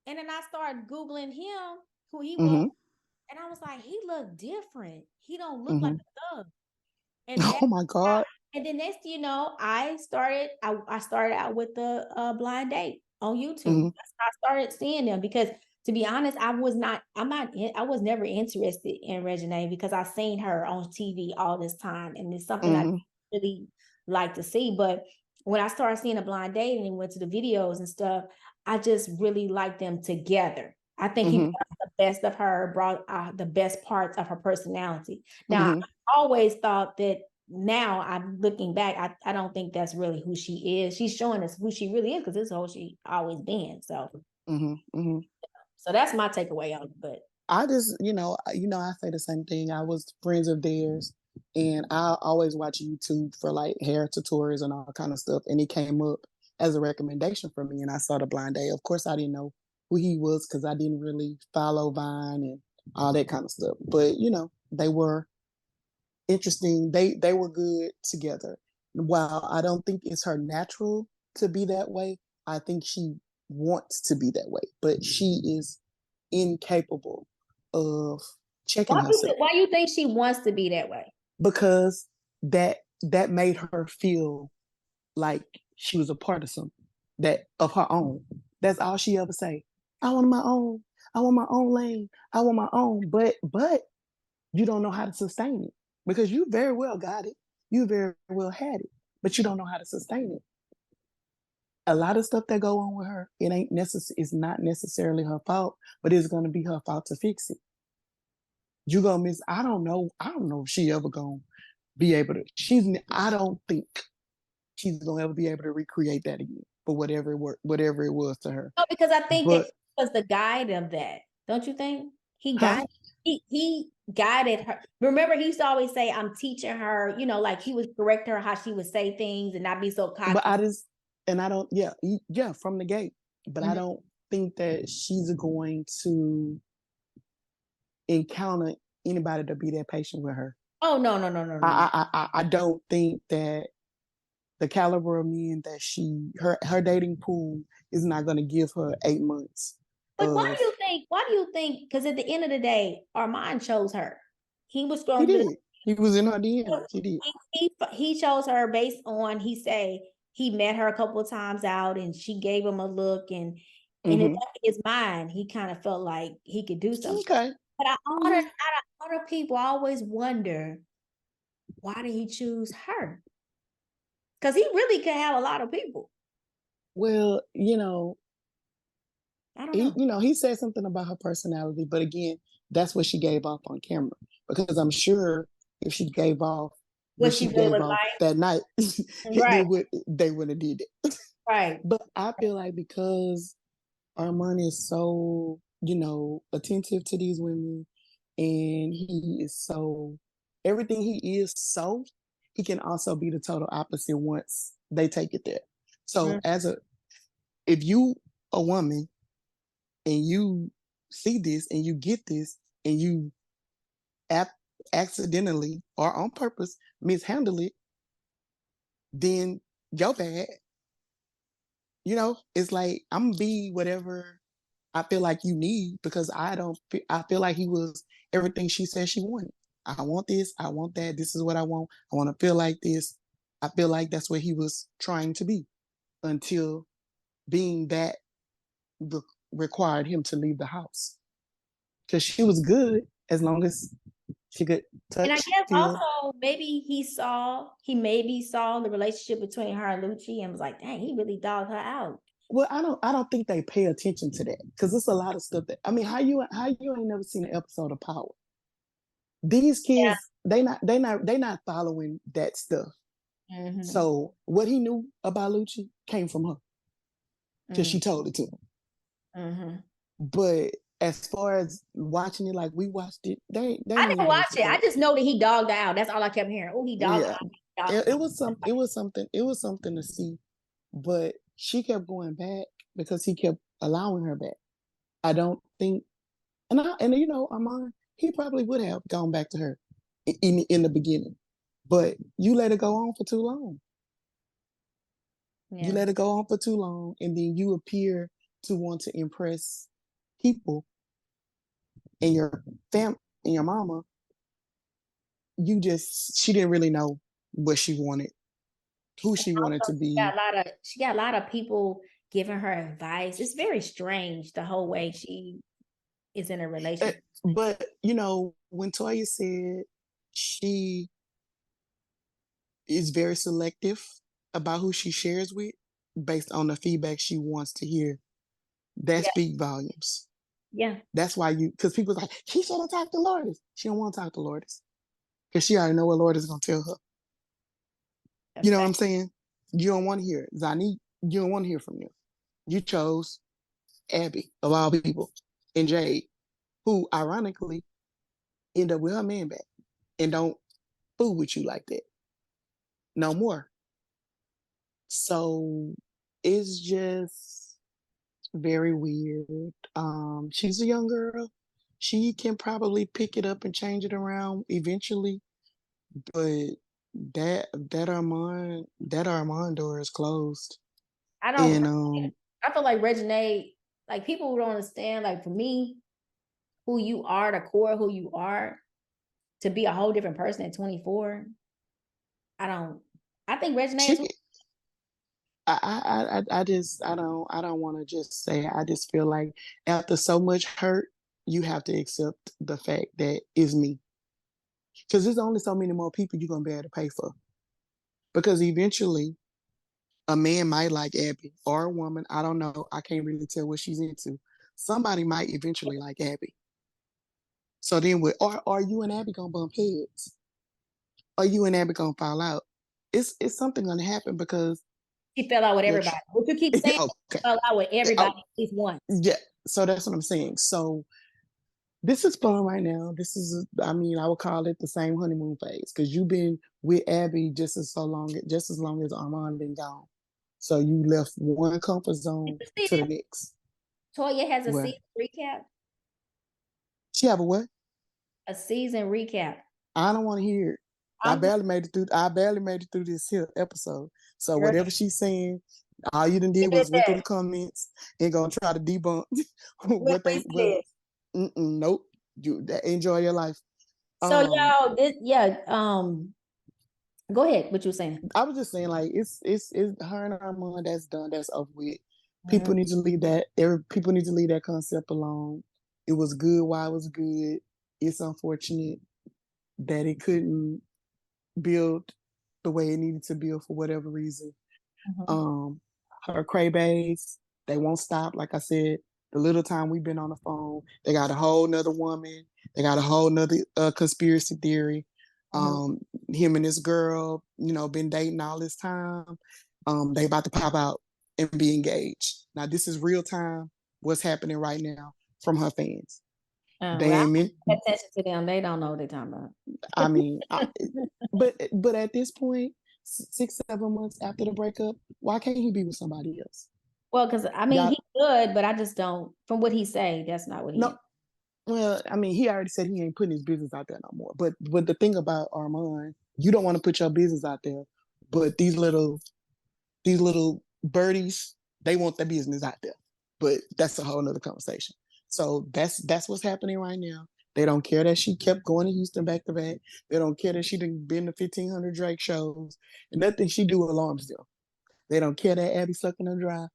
And then I started Googling him, who he was. And I was like, he looked different. He don't look like a thug. And oh my God. And then next, I started out with the blind date on YouTube. That's how I started seeing them, because to be honest, I was never interested in Reginae, because I seen her on TV all this time. And it's something I really like to see. But when I started seeing a blind date and went to the videos and stuff, I just really liked them together. I think he brought the best of her, brought the best parts of her personality. Now, I always thought that, now I'm looking back, I don't think that's really who she is. She's showing us who she really is, because this is who she always been. So, so that's my takeaway on it. But I just, I say the same thing. I was friends of theirs, and I always watch YouTube for like hair tutorials and all kind of stuff. And it came up as a recommendation for me, and I saw the blind date. Of course, I didn't know who he was, because I didn't really follow Vine and all that kind of stuff. But they were interesting. They were good together. While I don't think it's her natural to be that way, I think she wants to be that way, but she is incapable of checking herself. Why you think she wants to be that way? Because that made her feel like she was a part of something that of her own. That's all she ever say. I want my own. I want my own lane. I want my own. But you don't know how to sustain it, because you very well got it. You very well had it, but you don't know how to sustain it. A lot of stuff that go on with her, it's not necessarily her fault, but it's going to be her fault to fix it. You gonna miss. I don't know if she ever gonna be able to. I don't think she's gonna ever be able to recreate that again, for whatever it was to her. No, because I think that he was the guide of that. Don't you think? He guided her. Remember, he used to always say, I'm teaching her, like he would correct her how she would say things and not be so cocky. But from the gate. But I don't think that she's going to encounter anybody to be that patient with her. Oh, no. I don't think that the caliber of men that her dating pool is not going to give her 8 months. But why do you think? Because at the end of the day, Armand chose her. He was strong. He did. He was in her DM. He did. He chose her based on, he met her a couple of times out, and she gave him a look, and in his mind, he kind of felt like he could do something. Okay. But out of other people, I always wonder, why did he choose her? Because he really could have a lot of people. Well, I don't know. He said something about her personality, but again, that's what she gave off on camera. Because I'm sure if she gave off what she gave off that night, they would have did it. Right. But I feel like because Armand is so, attentive to these women, and he is so, everything he is so, he can also be the total opposite once they take it there. So if you a woman and you see this and you get this and you accidentally or on purpose mishandle it, then you're bad. It's like, I'm gonna be whatever I feel like you need, because I feel like he was everything she said she wanted. I want this, I want that, this is what I want to feel like this. I feel like that's what he was trying to be, until being that required him to leave the house. Because she was good as long as She could touch. And I guess feel. also maybe he maybe saw the relationship between her and Lucci and was like, dang, he really dogged her out. Well, I don't think they pay attention to that because it's a lot of stuff that how you ain't never seen an episode of Power. These kids, they not following that stuff. Mm-hmm. So what he knew about Lucci came from her because she told it to him. Mm-hmm. But as far as watching it, like we watched it, I didn't watch it. I just know that he dogged her out. That's all I kept hearing. Oh, he dogged her out. It was something to see. But she kept going back because he kept allowing her back. I don't think, and you know, Armand, he probably would have gone back to her in the beginning, but you let it go on for too long. Yeah. You let it go on for too long, and then you appear to want to impress people and your family and your mama. She didn't really know what she wanted, who she wanted to be. She got a lot of people giving her advice. It's very strange the whole way she is in a relationship. But you know, when Toya said she is very selective about who she shares with based on the feedback she wants to hear, that speaks volumes. Yeah. That's why because people are like, she should have talked to Lourdes. She don't want to talk to Lourdes because she already know what Lourdes is going to tell her. That's you know what I'm saying? You don't want to hear it. Zani, you don't want to hear from them. You chose Abby, of all people, and Jade, who ironically end up with her man back and don't fool with you like that no more. So it's just very weird. She's a young girl. She can probably pick it up and change it around eventually, but that Armand door is closed. I feel like Reginae, like people don't understand, like for me, who you are, the core who you are, to be a whole different person at 24. I think Reginae I don't want to just say I just feel like after so much hurt, you have to accept the fact that it's me. Because there's only so many more people you're gonna be able to pay for. Because eventually a man might like Abby or a woman, I don't know. I can't really tell what she's into. Somebody might eventually like Abby. So then are you and Abby gonna bump heads? Are you and Abby gonna fall out? It's something gonna happen because she fell out with everybody. What you keep saying, okay. Fell out with everybody at least once. Yeah, so that's what I'm saying. So this is fun right now. I would call it the same honeymoon phase because you've been with Abby just as long as Armand been gone. So you left one comfort zone to the next. Toya has a season recap. She have a what? A season recap. I don't want to hear it. I barely made it through this here episode. So whatever she's saying, all you done did was went through the comments and gonna try to debunk what they said. Nope. You enjoy your life. So y'all, go ahead. What you were saying? I was just saying, like it's her and Armand. That's done. That's over with. People need to leave that. People need to leave that concept alone. It was good while it was good. It's unfortunate that it couldn't build the way it needed to build for whatever reason. Her craebaes, they won't stop. Like I said, the little time we've been on the phone, they got a whole nother woman. They got a whole nother conspiracy theory. Him and this girl, been dating all this time. They about to pop out and be engaged. Now, this is real time. What's happening right now from her fans. They pay attention to them. They don't know what they're talking about. I mean, but at this point, 6-7 months after the breakup, why can't he be with somebody else? Well, because he could, but I just don't. From what he say, that's not what he. No. Well, he already said he ain't putting his business out there no more. But the thing about Armand, you don't want to put your business out there, but these little birdies, they want their business out there. But that's a whole nother conversation. So that's what's happening right now. They don't care that she kept going to Houston back to back. They don't care that she done been to 1,500 Drake shows. And nothing she do alarms them. They don't care that Abby sucking her dry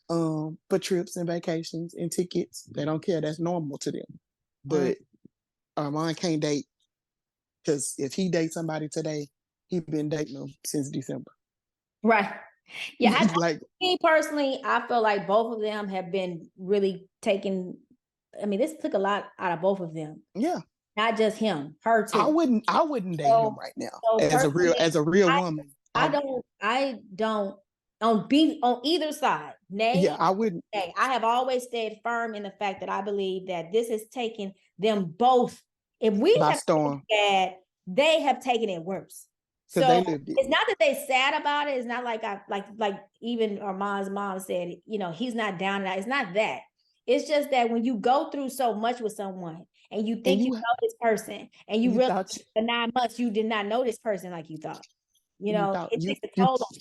for trips and vacations and tickets. They don't care. That's normal to them. But Armand can't date Because if he dates somebody today, he been dating them since December. Right. Yeah. Like me personally, I feel like both of them have been really taking. I mean, this took a lot out of both of them. Yeah. Not just him, her too. I wouldn't date him right now. As a real woman. I don't on either side. Nay, yeah, I wouldn't. I have always stayed firm in the fact that I believe that this is taking them both. If we by have storm, bad, they have taken it worse. So it's not that they're sad about it. It's not like like even Armand's mom said, you know, he's not down. It's not that. It's just that when you go through so much with someone and you think you know this person and you realize for 9 months you did not know this person like you thought. You know, it takes a toll on you.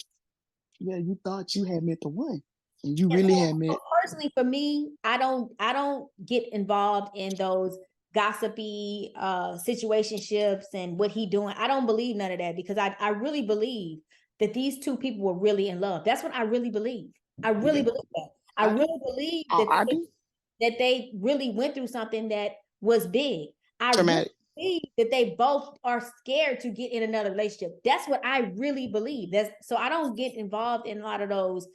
Yeah, you thought you had met the one. And you really had met. Personally, for me, I don't get involved in those gossipy situationships and what he doing. I don't believe none of that because I really believe that these two people were really in love. That's what I really believe. I really believe that. I really believe that they really went through something that was big. I really believe that they both are scared to get in another relationship. That's what I really believe. So I don't get involved in a lot of those,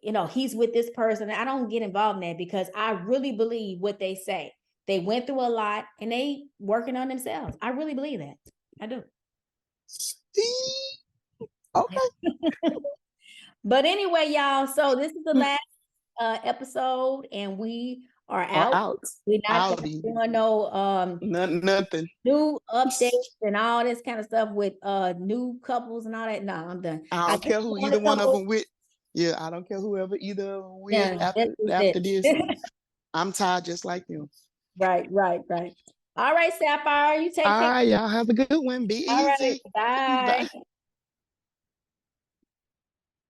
you know, he's with this person. I don't get involved in that because I really believe what they say. They went through a lot and they working on themselves. I really believe that. I do. Okay. But anyway, y'all, so this is the last episode and we are out. We're not doing no nothing new updates and all this kind of stuff with new couples and all that. No, I'm done. I don't care who either one of them with. Yeah, I don't care whoever either of them with after this. I'm tired just like them. Right. All right, Sapphire, you take care. All right, y'all have a good one. Be easy. All right, bye.